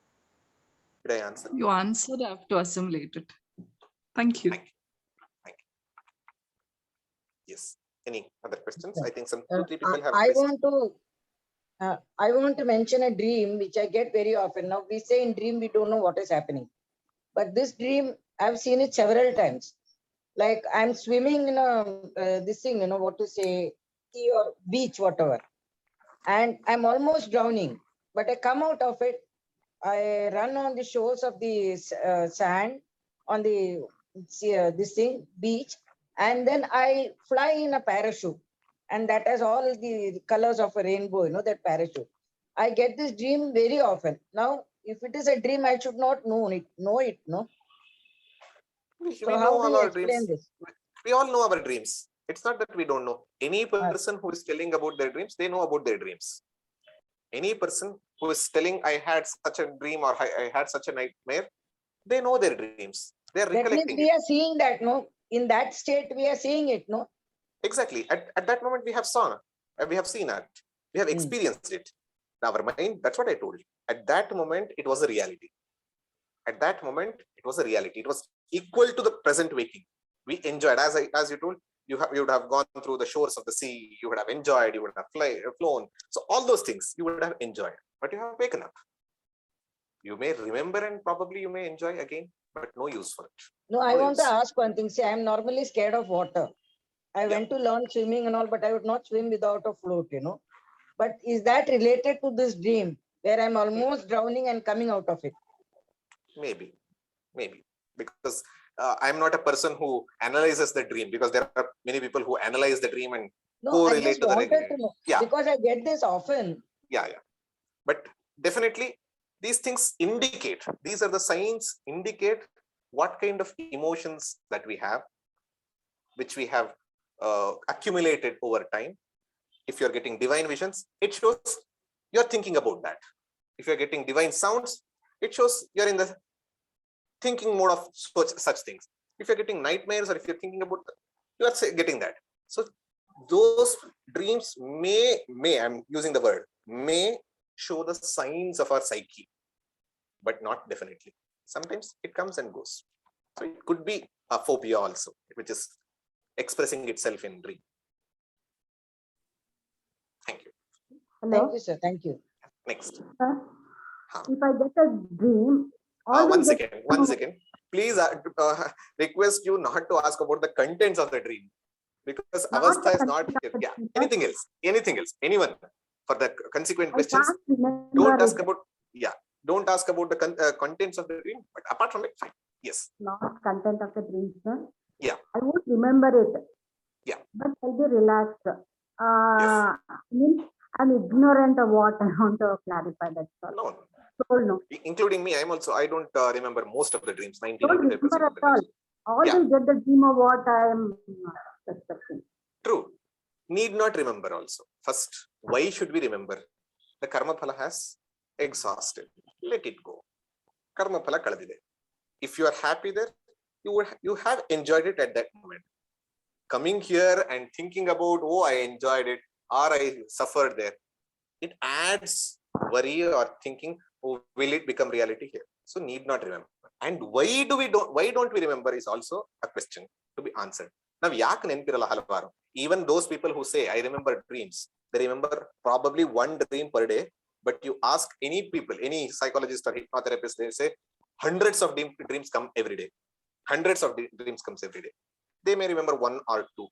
Did I answer? You answered. I have to assimilate it. Thank you. Thank you. Yes. Any other questions? I think some 2-3 people have. I want to mention a dream which I get very often. Now we say in dream we don't know what is happening, but this dream I've seen it several times. Like I'm swimming in a this thing, what to say, sea or beach, whatever, and I'm almost drowning. But I come out of it. I run on the shores of the sand on the beach, and then I fly in a parachute, and that has all the colors of a rainbow. That parachute. I get this dream very often. Now, if it is a dream, I should not know it. No. We So know how do all you our explain dreams. this? We all know our dreams. It's not that we don't know. Any person who is telling about their dreams, they know about their dreams. Any person who is telling, I had such a dream or I had such a nightmare, they know their dreams. They are That means recollecting we it. are seeing that, no? In that state, we are seeing it, no? Exactly. At that moment, we have seen it. We have experienced it. In our mind, that's what I told you. At that moment, it was a reality. At that moment, it was a reality. It was equal to the present waking. We enjoyed, as you told, you would have gone through the shores of the sea. You would have enjoyed. You would have flown. So all those things you would have enjoyed, but you have waken up. You may remember and probably you may enjoy again, but no use for it. No, I want to ask one thing. See, I'm normally scared of water. I went to learn swimming and all, but I would not swim without a float, But is that related to this dream where I'm almost drowning and coming out of it? Maybe, because I'm not a person who analyzes the dream, because there are many people who analyze the dream and correlate to the wanted to know, because I get this often. Yeah. But definitely these things indicate, these are the signs indicate what kind of emotions that we have, which we have accumulated over time. If you're getting divine visions, it shows you're thinking about that. If you're getting divine sounds, it shows you're in the thinking mode of such things. If you're getting nightmares or if you're thinking about you are getting that. So those dreams may, I'm using the word, may show the signs of our psyche, but not definitely. Sometimes it comes and goes. So it could be a phobia also, which is expressing itself in dream. Thank you. Hello? Thank you, sir. Thank you. Next. If I get a dream, one second. Please request you not to ask about the contents of the dream, because Avastha is not here. Yeah. Anything else, anyone for the consequent questions. Don't ask about the contents of the dream. But apart from it, fine. Yes. Not content of the dream, sir. Yeah. I won't remember it. Yeah. But I'll be relaxed. Means I'm ignorant of what I want to clarify. That's all. No. No. Including me, I don't remember most of the dreams. 95% Don't remember at all. Always get the dream of what I am expecting. True. Need not remember also. First, why should we remember? The karma phala has exhausted. Let it go. Karma phala kaladide. If you are happy there, you have enjoyed it at that moment. Coming here and thinking about, I enjoyed it or I suffered there, it adds worry or thinking, will it become reality here? So need not remember. And why don't we remember is also a question to be answered. Now, even those people who say, I remember dreams, they remember probably one dream per day, but you ask any people, any psychologist or hypnotherapist, they say hundreds of dreams come every day. Hundreds of dreams comes every day. They may remember one or two.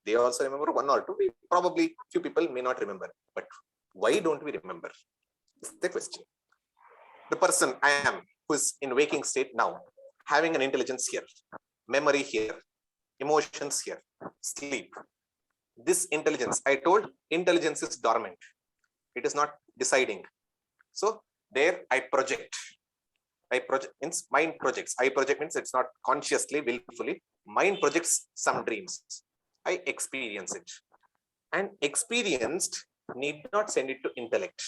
They also remember one or two. Probably few people may not remember. But why don't we remember? Is the question. The person I am, who is in waking state now, having an intelligence here, memory here, emotions here, sleep. This intelligence, I told, intelligence is dormant. It is not deciding. So there I project. Mind projects. I project means it's not consciously, willfully. Mind projects some dreams. I experience it. And experienced need not send it to intellect.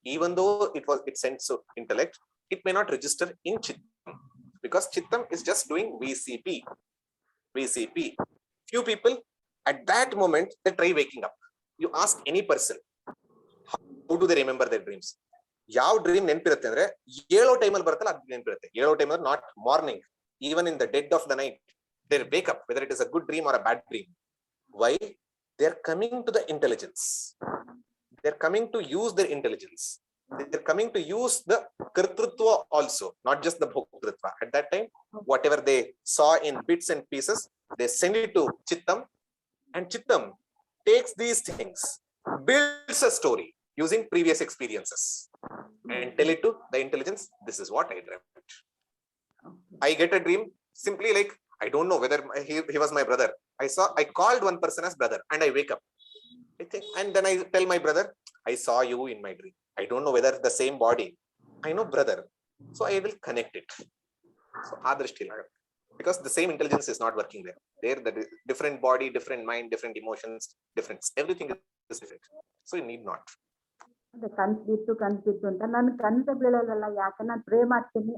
Even though it sends to intellect, it may not register in Chittam. Because Chittam is just doing VCP. Few people at that moment, they try waking up. You ask any person, how do they remember their dreams? ಯಾವ dream ನೆನಪಿರುತ್ತೆ ಅಂದ್ರೆ ಏಳೋ ಟೈಮಲ್ಲಿ ಬರುತ್ತಲ್ಲ ಅದು ನೆನಪಿರುತ್ತೆ. ಏಳೋ time not morning, even in the dead of the night they wake up, whether it is a good dream or a bad dream. Why? They are coming to the intelligence. They are coming to use their intelligence. They are coming to use the kartrutva also, not just the bhoktritva. At that time, whatever they saw in bits and pieces, they send it to Chittam, and Chittam takes these things, builds a story using previous experiences, and tell it to the intelligence. This is what I dreamt. I get a dream simply like, I don't know whether he was my brother. I called one person as brother, and I wake up. I think, and then I tell my brother, I saw you in my dream. I don't know whether the same body. I know brother, so I will connect it. So adrashti laga, because the same intelligence is not working there. There the different body, different mind, different emotions, different everything is different. So you need not. ಅದೇ ಕನ್ಸಿತ್ತು ಅಂತ ನನ್ ಕನ್ಸೆ ಬೀಳಲ್ಲ. ಯಾಕೆ ನಾನು pray ಮಾಡ್ತೀನಿ,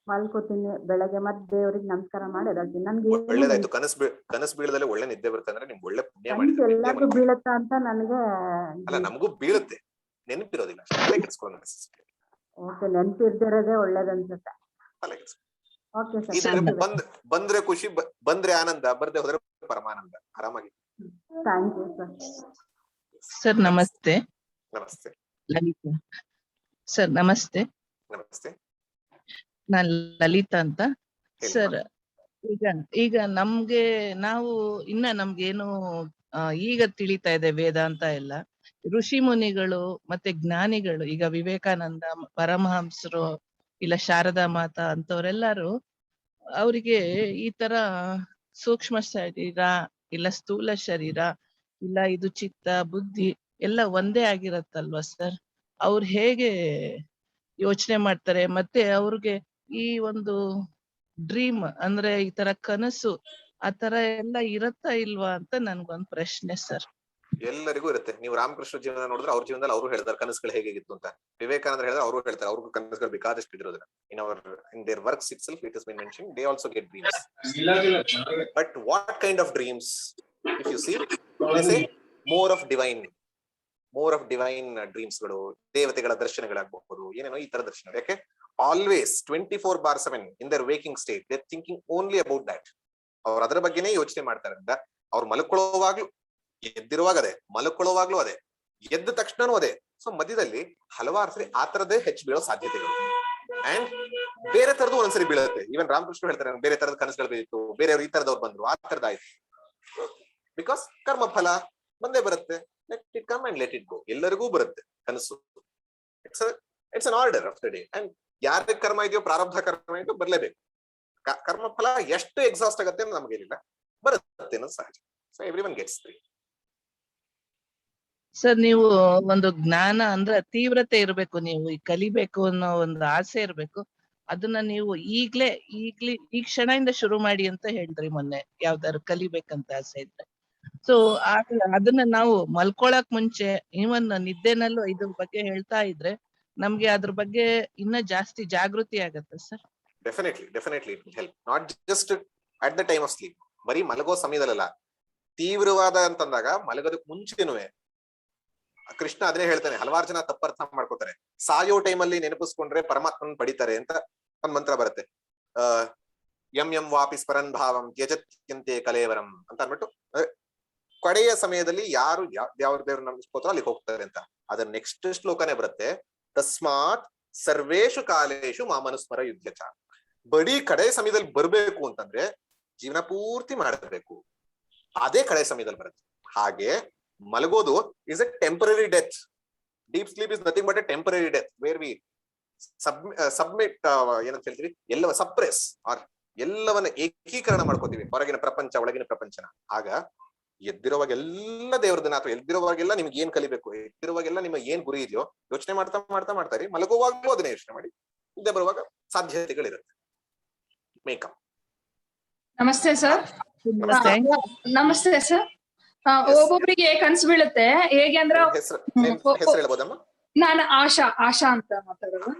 ಮಲ್ಕೋತೀನಿ, ಬೆಳಗ್ಗೆ ಮತ್ತೆ ದೇವ್ರಿಗೆ ನಮಸ್ಕಾರ ಮಾಡಿ ಎದ್ದೇಳ್ತೀನಿ. ನನ್ಗೆ ಒಳ್ಳೇದಾಯ್ತು. ಕನಸು ಬೀಳದಲ್ಲೇ ಒಳ್ಳೆ ನಿದ್ದೆ ಬರುತ್ತೆ ಅಂದ್ರೆ ನಿಮ್ಗೆ ಒಳ್ಳೆ ಪುಣ್ಯ ಮಾಡಿ. ಎಲ್ಲರಿಗೂ ಬೀಳತ್ತ ಅಂತ ನನಗೆ ಅಲ್ಲ, ನಮಗೂ ಬೀಳುತ್ತೆ, ನೆನಪಿರೋದಿಲ್ಲ. ಓಕೆ, ನೆನಪಿರ್ದಿರೋದೇ ಒಳ್ಳೇದನ್ಸುತ್ತೆ. ಓಕೆ ಸರ್, ಬಂದ್ರೆ ಖುಷಿ, ಬಂದ್ರೆ ಆನಂದ, ಬರ್ದೆ ಹೋದ್ರೆ ಪರಮಾನಂದ. ಆರಾಮಾಗಿ. Thank you sir. ಸರ್ ನಮಸ್ತೆ. ನಮಸ್ತೆ ಲಲಿತಾ ಸರ್. ನಮಸ್ತೆ. ನಮಸ್ತೆ. ನಾನ್ ಲಲಿತಾ ಅಂತ ಸರ್. ಈಗ ನಮ್ಗೆ ನಮ್ಗೇನು ಈಗ ತಿಳಿತಾ ಇದೆ ವೇದಾಂತ ಎಲ್ಲ. ಋಷಿ ಮುನಿಗಳು ಮತ್ತೆ ಜ್ಞಾನಿಗಳು, ಈಗ ವಿವೇಕಾನಂದ, ಪರಮಹಂಸರು, ಇಲ್ಲ ಶಾರದಾ ಮಾತಾ ಅಂತವ್ರೆಲ್ಲಾರು, ಅವರಿಗೆ ಈ ತರ ಸೂಕ್ಷ್ಮ ಶರೀರ ಇಲ್ಲ ಸ್ಥೂಲ ಶರೀರ ಇಲ್ಲ ಇದು ಚಿತ್ತ ಬುದ್ಧಿ ಎಲ್ಲ ಒಂದೇ ಆಗಿರತ್ತಲ್ವಾ ಸರ್? ಅವ್ರು ಹೇಗೆ ಯೋಚನೆ ಮಾಡ್ತಾರೆ? ಮತ್ತೆ ಅವ್ರಿಗೆ ಈ ಒಂದು ಡ್ರೀಮ್ ಅಂದ್ರೆ ಈ ತರ ಕನಸು ಆ ತರ ಎಲ್ಲ ಇರತ್ತಾ ಇಲ್ವಾ ಅಂತ ನನ್ಗೊಂದ್ ಪ್ರಶ್ನೆ ಸರ್. ಎಲ್ಲರಿಗೂ ಇರುತ್ತೆ. ನೀವು ರಾಮಕೃಷ್ಣ ಜೀವನ ನೋಡಿದ್ರೆ ಅವ್ರ ಜೀವನದಲ್ಲಿ ಅವರು ಹೇಳ್ತಾರೆ ಕನಸುಗಳು ಹೇಗಿತ್ತು ಅಂತ. ವಿವೇಕಾನಂದ ಹೇಳಿದ್ರೆ ಅವರು ಹೇಳ್ತಾರೆ ಅವ್ರಿಗೂ ಕನಸುಗಳು ಬೇಕಾದಷ್ಟು ಇದ್ರೋದ್ರ. in their works itself it has been mentioned, they also get dreams. But what kind of dreams? If you see, they say more of divine dreams ಗಳು, ದೇವತೆಗಳ ದರ್ಶನಗಳಾಗಬಹುದು, ಏನೇನೋ ಈ ತರ ದರ್ಶನ. ಯಾಕೆ always 24/7 in their waking state they are thinking only about that. ಅವ್ರು ಅದರ ಬಗ್ಗೆನೇ ಯೋಚನೆ ಮಾಡ್ತಾರೆ. ಅಂತ ಅವ್ರು ಮಲ್ಕೊಳ್ಳೋವಾಗ್ಲೂ, ಎದ್ದಿರುವಾಗ ಅದೇ, ಮಲ್ಕೊಳ್ಳೋವಾಗ್ಲೂ ಅದೇ, ಎದ್ದ ತಕ್ಷಣನೂ ಅದೇ. ಸೊ ಮಧ್ಯದಲ್ಲಿ ಹಲವಾರು ಸರಿ ಆ ತರದೇ ಹೆಚ್ಚು ಬೀಳೋ ಸಾಧ್ಯತೆಗಳು, ಅಂಡ್ ಬೇರೆ ತರದ್ದು ಒಂದ್ಸರಿ ಬೀಳುತ್ತೆ. ಈವನ್ ರಾಮಕೃಷ್ಣ ಹೇಳ್ತಾರೆ ಬೇರೆ ತರದ ಕನಸುಗಳು ಬೀಳಿತ್ತು, ಬೇರೆಯವ್ರು ಈ ತರದವ್ರು ಬಂದ್ರು, ಆ ತರದಾಯ್ತು. ಬಿಕಾಸ್ ಕರ್ಮ ಫಲ ಬಂದೇ ಬರುತ್ತೆ. Let it come and let it go. ಎಲ್ಲರಿಗೂ ಬರುತ್ತೆ ಕನಸು. It's an order of the day. And ಯಾರಿಗೆ ಕರ್ಮ ಇದೆಯೋ, ಪ್ರಾರಬ್ಧ ಕರ್ಮ ಇದೆಯೋ ಬರ್ಲೇಬೇಕು. ಕರ್ಮ ಫಲ ಎಷ್ಟು ಎಕ್ಸಾಸ್ಟ್ ಆಗತ್ತೆ ನಮ್ಗೆ ಏನಿಲ್ಲ, ಬರುತ್ತೆ ಅನ್ನೋದು ಸಹಜ. So everyone gets free. Sir ನೀವು ಒಂದು ಜ್ಞಾನ ಅಂದ್ರೆ ತೀವ್ರತೆ ಇರ್ಬೇಕು, ನೀವು ಕಲಿಬೇಕು ಅನ್ನೋ ಒಂದು ಆಸೆ ಇರ್ಬೇಕು. ಅದನ್ನ ನೀವು ಈ ಕ್ಷಣದಿಂದ ಶುರು ಮಾಡಿ ಅಂತ ಹೇಳಿದ್ರಿ ಮೊನ್ನೆ, ಯಾವ್ದಾದ್ರು ಕಲಿಬೇಕಂತ ಆಸೆ ಇದ್ರೆ. ಸೊ ಅದನ್ನ ನಾವು ಮಲ್ಕೊಳಕ್ ಮುಂಚೆ ಇವನ್ ನಿದ್ದೆನಲ್ಲೂ ಇದ್ರ ಬಗ್ಗೆ ಹೇಳ್ತಾ ಇದ್ರೆ ನಮ್ಗೆ ಅದ್ರ ಬಗ್ಗೆ ಇನ್ನ ಜಾಸ್ತಿ ಜಾಗೃತಿ ಆಗತ್ತೆ sir. Definitely it will help. Not just at the time of sleep, ಬರೀ ಮಲಗೋ ಸಮಯದಲ್ಲ, ತೀವ್ರವಾದ ಅಂತಂದಾಗ ಮಲಗೋದಕ್ ಮುಂಚೆನೂ ಕೃಷ್ಣ ಅದನ್ನೇ ಹೇಳ್ತಾನೆ. ಹಲವಾರು ಜನ ತಪ್ಪರ್ಥ ಮಾಡ್ಕೋತಾರೆ. ಸಾಯೋ ಟೈಮಲ್ಲಿ ನೆನಪಿಸ್ಕೊಂಡ್ರೆ ಪರಮಾತ್ಮನ್ ಪಡಿತಾರೆ ಅಂತ ಒಂದ್ ಮಂತ್ರ ಬರುತ್ತೆ. ಯಂ ವಾಪಿ ಸ್ಮರನ್ ಭಾವಂ ತ್ಯಜತ್ಯಂತೆ ಕಲೇವರಂ ಅಂತ ಅನ್ಬಿಟ್ಟು, ಕಡೆಯ ಸಮಯದಲ್ಲಿ ಯಾರು ಯಾವ ದೇವ್ರ ನಂಬಿಸ್ಕೋತಾರೋ ಅಲ್ಲಿ ಹೋಗ್ತಾರೆ ಅಂತ. ಅದ್ರ ನೆಕ್ಸ್ಟ್ ಶ್ಲೋಕನೇ ಬರುತ್ತೆ, ತಸ್ಮಾತ್ ಸರ್ವೇಶು ಕಾಲೇಶು ಮಾಮನುಸ್ಮರ ಯುದ್ಧಚ. ಬರೀ ಕಡೆ ಸಮಯದಲ್ಲಿ ಬರ್ಬೇಕು ಅಂತಂದ್ರೆ ಜೀವನ ಪೂರ್ತಿ ಮಾಡಬೇಕು, ಅದೇ ಕಡೆ ಸಮಯದಲ್ಲಿ ಬರುತ್ತೆ. ಹಾಗೆ ಮಲಗೋದು is a temporary death. Deep sleep is nothing but a temporary death where we submit ಏನಂತ ಹೇಳ್ತೀವಿ, ಎಲ್ಲವ ಸಪ್ರೆಸ್ ಆರ್ ಎಲ್ಲವನ್ನ ಏಕೀಕರಣ ಮಾಡ್ಕೋತೀವಿ, ಹೊರಗಿನ ಪ್ರಪಂಚ ಒಳಗಿನ ಪ್ರಪಂಚನ. ಆಗ ಎದ್ದಿರುವಾಗೆಲ್ಲ ದೇವ್ರದನ್ನ, ಅಥವಾ ಎದ್ದಿರುವಾಗೆಲ್ಲ ನಿಮ್ಗೆ ಏನ್ ಕಲಿಬೇಕು, ಎದ್ದಿರುವಾಗೆಲ್ಲ ನಿಮಗೆ ಏನ್ ಗುರಿ ಇದೆಯೋ ಯೋಚನೆ ಮಾಡ್ತಾ ಮಾಡ್ತಾ ಮಾಡ್ತಾರಿ. ಮಲಗುವಾಗ್ಲೂ ಅದನ್ನ ಯೋಚನೆ ಮಾಡಿ. ನಿದ್ದೆ ಬರುವಾಗ ಸಾಧ್ಯತೆಗಳಿರುತ್ತೆ. ಮೇಕಪ್. ನಮಸ್ತೆ ಸರ್. ನಮಸ್ತೆ. ನಮಸ್ತೆ ಸರ್. ಒಬ್ಬೊಬ್ರಿಗೆ ಕನ್ಸು ಬೀಳುತ್ತೆ ಹೇಗೆ ಅಂದ್ರೆ ಹೆಸರು ಹೇಳ್ಬೋದಮ್ಮ? ನಾನು ಆಶಾ ಅಂತ ಮಾತಾಡೋದು.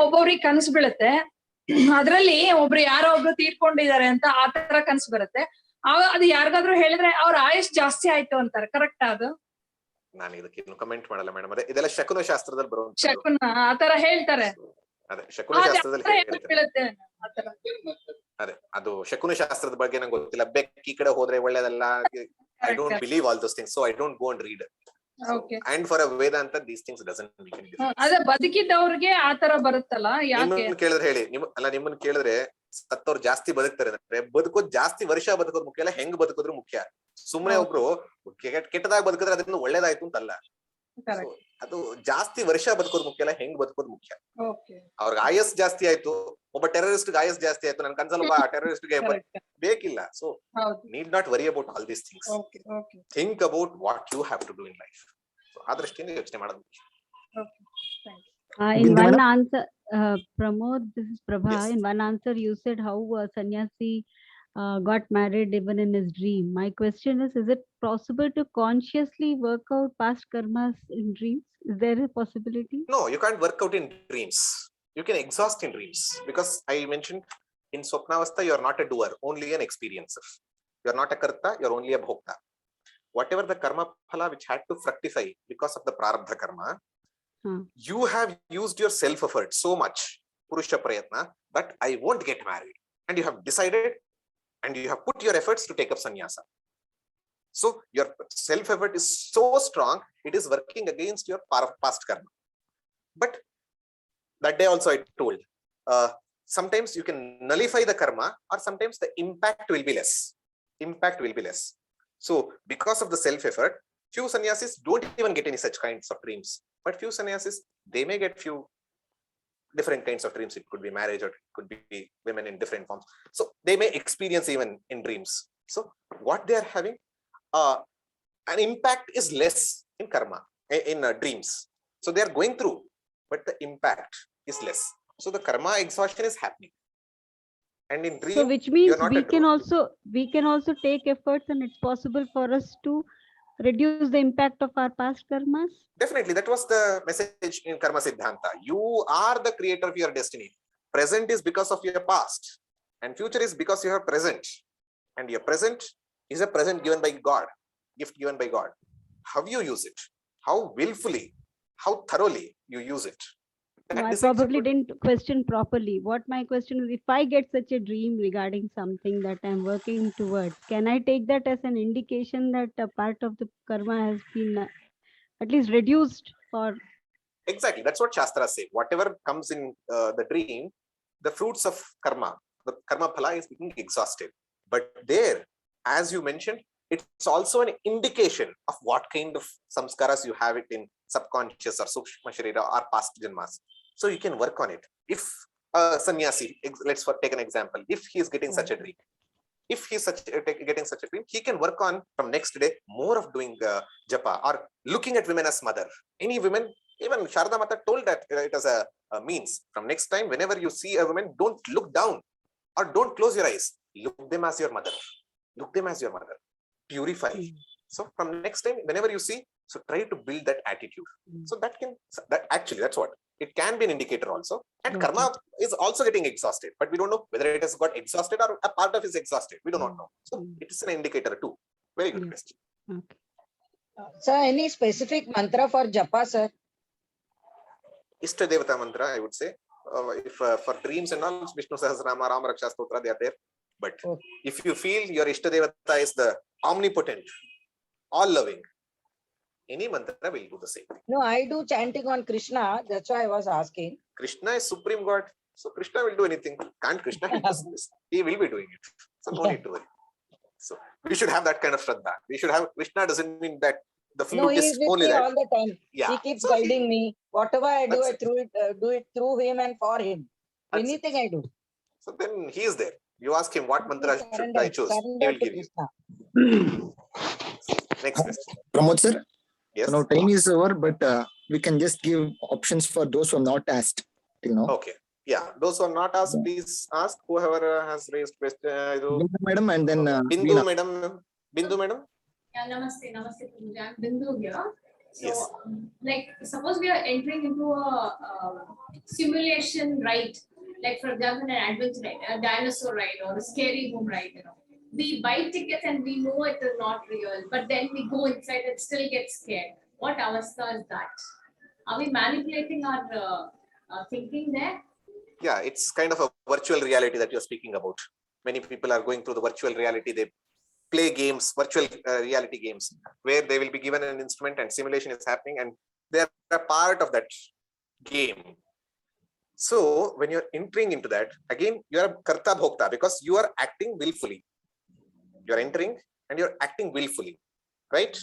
ಒಬ್ಬೊಬ್ರಿಗೆ ಕನ್ಸು ಬೀಳುತ್ತೆ, ಅದ್ರಲ್ಲಿ ಒಬ್ರು ಯಾರೋ ಒಬ್ರು ತೀರ್ಕೊಂಡಿದ್ದಾರೆ ಅಂತ ಆತರ ಕನ್ಸು ಬರುತ್ತೆ. ಅದು ಯಾರಿಗಾದ್ರೂ ಹೇಳಿದ್ರೆ ಅವ್ರ ಆಯುಷ್ ಜಾಸ್ತಿ ಆಯ್ತು ಅಂತಾರೆ, ಕರೆಕ್ಟ್ ಅದು? ನಾನು ಇದಕ್ಕೆ ಇನ್ನು ಕಮೆಂಟ್ ಮಾಡಲ್ಲ ಮೇಡಮ್. ಅದೇ ಇದೆಲ್ಲ ಶಕುನ ಶಾಸ್ತ್ರದಲ್ಲಿ ಬರುವಂತ. ಶಕುನ ಆತರ ಹೇಳ್ತಾರೆ. ಅದೇ ಶಕುನ ಶಾಸ್ತ್ರದಲ್ಲಿ ಹೇಳ್ತಾರೆ. ಅದೇ ಅದು ಶಕುನ ಶಾಸ್ತ್ರದ ಬಗ್ಗೆ ನಂಗೆ ಗೊತ್ತಿಲ್ಲ. ಬೆಕ್ ಈ ಕಡೆ ಹೋದ್ರೆ ಒಳ್ಳೇದಲ್ಲ. I don't believe all those things, so I don't go and read. And for a Vedanta these things doesn't make any difference. ಅದೇ ಬದುಕಿದ್ದವ್ರಿಗೆ ಆತರ ಬರುತ್ತಲ್ಲ, ಯಾಕೆ? ನಿಮ್ಮನ್ನ ಕೇಳಿದ್ರೆ ಹೇಳಿ. ನಿಮ್ಮನ್ನ ಕೇಳಿದ್ರೆ ಸತ್ತವ್ರು ಜಾಸ್ತಿ ಬದುಕ್ತಾರೆ ಅಂದ್ರೆ ಬದುಕೋದ್ ಜಾಸ್ತಿ ವರ್ಷ ಬದುಕೋದ್ ಮುಖ್ಯ ಅಲ್ಲ, ಹೆಂಗ್ ಬದುಕಿದ್ರು ಮುಖ್ಯ. ಸುಮ್ನೆ ಒಬ್ರು ಕೆಟ್ಟದಾಗಿ ಬದುಕಿದ್ರೆ ಅದನ್ನ ಒಳ್ಳೇದಾಯ್ತು ಅಂತಲ್ಲ. ಅದು ಜಾಸ್ತಿ ವರ್ಷ ಬದುಕೋದ್ ಮುಖ್ಯ ಅಲ್ಲ, ಹೆಂಗ್ ಬದುಕೋದ್ ಮುಖ್ಯ. ಅವ್ರಿಗೆ ಆಯಸ್ ಜಾಸ್ತಿ ಆಯ್ತು, ಒಬ್ಬ ಟೆರರಿಸ್ಟ್ ಆಯಸ್ ಜಾಸ್ತಿ ಆಯ್ತು, ನನ್ ಕನ್ಸಲ್ಲ ಒಬ್ಬ ಟೆರರಿಸ್ಟ್ ಗೆ ಬೇಕಿಲ್ಲ. So need not worry about all these things. Think about what you have to do in life. ಆ ದೃಷ್ಟಿಯಿಂದ ಯೋಚನೆ ಮಾಡೋದು ಮುಖ್ಯ. In one answer, Pramod, this is Prabha. Yes. In one answer, you said how sannyasi got married even in his dream. My question is it possible to consciously work out past karmas in dreams? Is there a possibility? No, you can't work out in dreams. You can exhaust in dreams, because I mentioned in Swapnavastha you are not a doer, only an experiencer. You are not a karta, you are only a bhokta. Whatever the karma phala which had to fructify because of the prarabdha karma, you have used your self effort so much, purusha prayatna, that I won't get married, and you have decided and you have put your efforts to take up sannyasa. So your self effort is so strong, it is working against your past karma. But that day also I told, sometimes you can nullify the karma, or sometimes the impact will be less. So because of the self effort, few sannyasis don't even get any such kinds of dreams. But few sannyasis, they may get few different kinds of dreams. It could be marriage, or it could be women in different forms. So they may experience even in dreams. So what they are having, an impact is less in karma, in dreams. So they are going through, but the impact is less. So the karma exhaustion is happening. And in dream, so which means we can also take efforts, and it's possible for us to reduce the impact of our past karmas? Definitely, that was the message in Karma Siddhanta. You are the creator of your destiny. Present is because of your past, and future is because you are present. And your present is a present given by God, gift given by God. How you use it, how willfully, how thoroughly you use it. No, I probably didn't question properly. What my question is, if I get such a dream regarding something that I'm working towards, can I take that as an indication that a part of the karma has been at least reduced? Or exactly, that's what Shastras say. Whatever comes in the dream, the fruits of karma, the karma phala is being exhausted. But there, as you mentioned, it's also an indication of what kind of samskaras you have it in subconscious or sukshma sharira or past janmas. So you can work on it. If sannyasi, let's take an example, if he is getting such a dream, if he is getting such a dream, he can work on from next day more of doing japa, or looking at women as mother. Any women, even Sharda Mata told that it as a means. From next time, whenever you see a woman, don't look down or don't close your eyes. Look them as your mother. Look them as your mother. Purify. So from next time, whenever you see, so try to build that attitude. So that actually, that's what. It can be an indicator also. And karma is also getting exhausted, but we don't know whether it has got exhausted or a part of it is exhausted. We do not know. So it is an indicator too. Very good question. Okay. Sir, any specific mantra for japa, sir? Ishta Devata mantra, I would say. If for dreams and all, Vishnu Sahasranama, Rama Raksha Stotra, they are there. But if you feel your Ishta Devata is the omnipotent, all loving, any mantra will do the same. No, I do chanting on Krishna. That's why I was asking. Krishna is supreme God. So Krishna will do anything. Can't Krishna help us? He will be doing it. So no need to worry. So we should have that kind of shraddha. We should have, Krishna doesn't mean that the flute he is is with only me that. all the time. Yeah. He keeps guiding me. Whatever I do, I do it through him and for him. Anything I do. So then he is there. You ask him what mantra should I choose. He will give you. Next question. Pramod sir. Yes. Now time is over, but we can just give options for those who have not asked till now. Okay. Yeah, those who are not asked, please ask. Whoever has raised question. Madam, and then Bindu madam. Bindu madam. Yeah, namaste, namaste. I'm Bindu here. So, Yes. like, suppose we are entering into a simulation ride, like for example, an adventure ride, a dinosaur ride, or a scary home ride. You know, we buy tickets and we know it is not real, but then we go inside and still get scared. What avastha is that? Are we manipulating our thinking there? Yeah, it's kind of a virtual reality that you're speaking about. Many people are going through the virtual reality. They play games, virtual reality games, where they will be given an instrument and simulation is happening and they're a part of that game. So when you're entering into that, again, you're a karta bhokta because you are acting willfully. You're entering and you're acting willfully, right?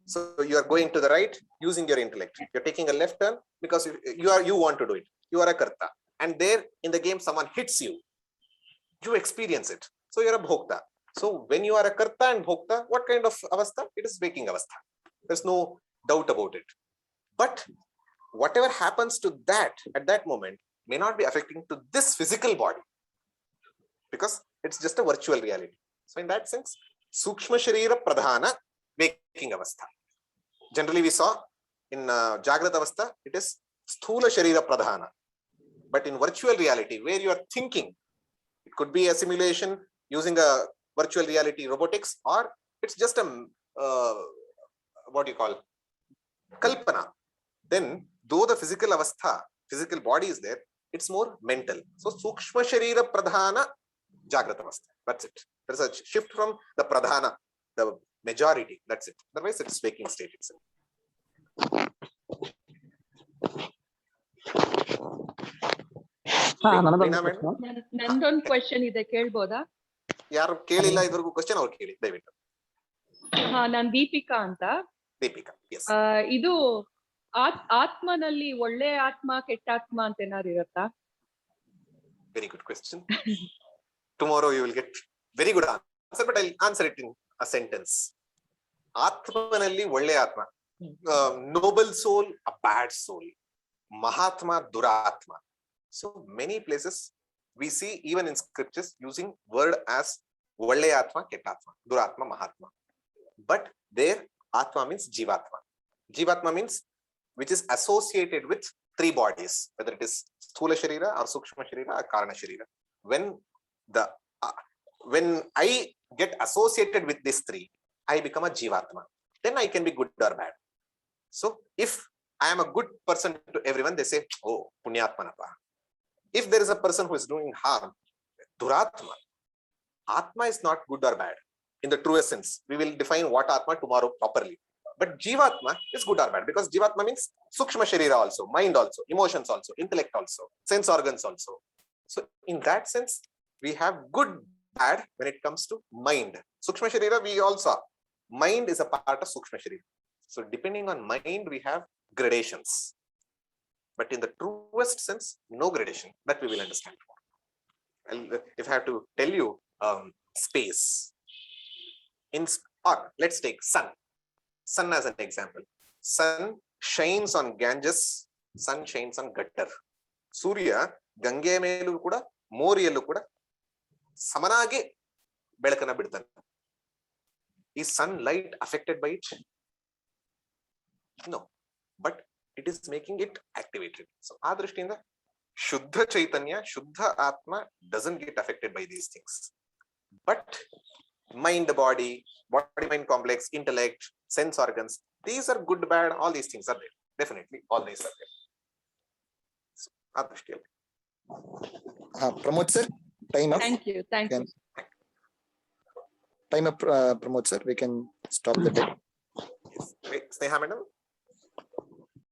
So you are going to the right using your intellect. You're taking a left turn because you want to do it. You are a karta. And there in the game, someone hits you. You experience it. So you're a bhokta. So when you are a karta and bhokta, what kind of avastha? It is waking avastha. There's no doubt about it. But whatever happens to that at that moment may not be affecting to this physical body because it's just a virtual reality. So in that sense, Sukshma Sharira Pradhana waking avastha. Generally we saw in Jagrata avastha, it is Sthula Sharira Pradhana. But in virtual reality, where you are thinking, it could be a simulation using a virtual reality robotics, or it's just a what do you call kalpana. Then though the physical avastha, physical body is there, it's more mental. So Sukshma Sharira Pradhana Jagrata avastha. That's it. There's a shift from the Pradhana, the majority. That's it. Otherwise it's waking state itself. ನಂದೊಂದು question ಇದೆ, ಕೇಳ್ಬೋದಾ? ಯಾರು ಕೇಳಿಲ್ಲ ಇದ್ರಿಗೂ question ಅವ್ರು ಕೇಳಿ ದಯವಿಟ್ಟು. ಹಾ, ನಾನ್ ದೀಪಿಕಾ ಅಂತ. Deepika, S. ಇದು ಆತ್ಮನಲ್ಲಿ ಒಳ್ಳೆ ಆತ್ಮ ಕೆಟ್ಟ ಆತ್ಮ ಅಂತ ಏನಾದ್ರು ಇರುತ್ತಾ? Very good question. Tomorrow you will get very good answer, but I'll answer it in a sentence. ಆತ್ಮನಲ್ಲಿ ಒಳ್ಳೆ ಆತ್ಮ, noble soul, a bad soul, Mahatma, Duratma. So many places we see even in scriptures using word as Valle Atma, Ketatma, Duratma, Mahatma. But there Atma means Jivatma. Jivatma means which is associated with three bodies, whether it is Sthula Sharira or Sukshma Sharira or Karana Sharira. When I get associated with these three, I become a Jivatma. Then I can be good or bad. So if I am a good person to everyone, they say, oh, Punyatmanapa. If there is a person who is doing harm, Duratma, Atma is not good or bad. In the truest sense, we will define what Atma tomorrow properly. But Jivatma is good or bad because Jivatma means Sukshma Sharira also, mind also, emotions also, intellect also, sense organs also. So in that sense, we have good, bad when it comes to mind. Sukshma Sharira we also have. Mind is a part of Sukshma Sharira. So depending on mind, we have gradations. But in the truest sense, no gradation. That we will understand. If I have to tell you space, or let's take sun. Sun as an example. Sun shines on Ganges, sun shines on Gattar. Surya, Gange melu kuda, Moriyallu kuda, samanagi belakana bidtane. Is sunlight affected by it? No. But it is making it activated. So, Adrishtindha, Shuddha Chaitanya, Shuddha Atma doesn't get affected by these things. But mind, body mind complex, intellect, sense organs, these are good, bad, all these things are there. Definitely, all these are there. So, Adrishtindha. Pramod sir, time up. Thank you. Time up, Pramod sir. We can stop the time. Yes. Wait, Sneha madam.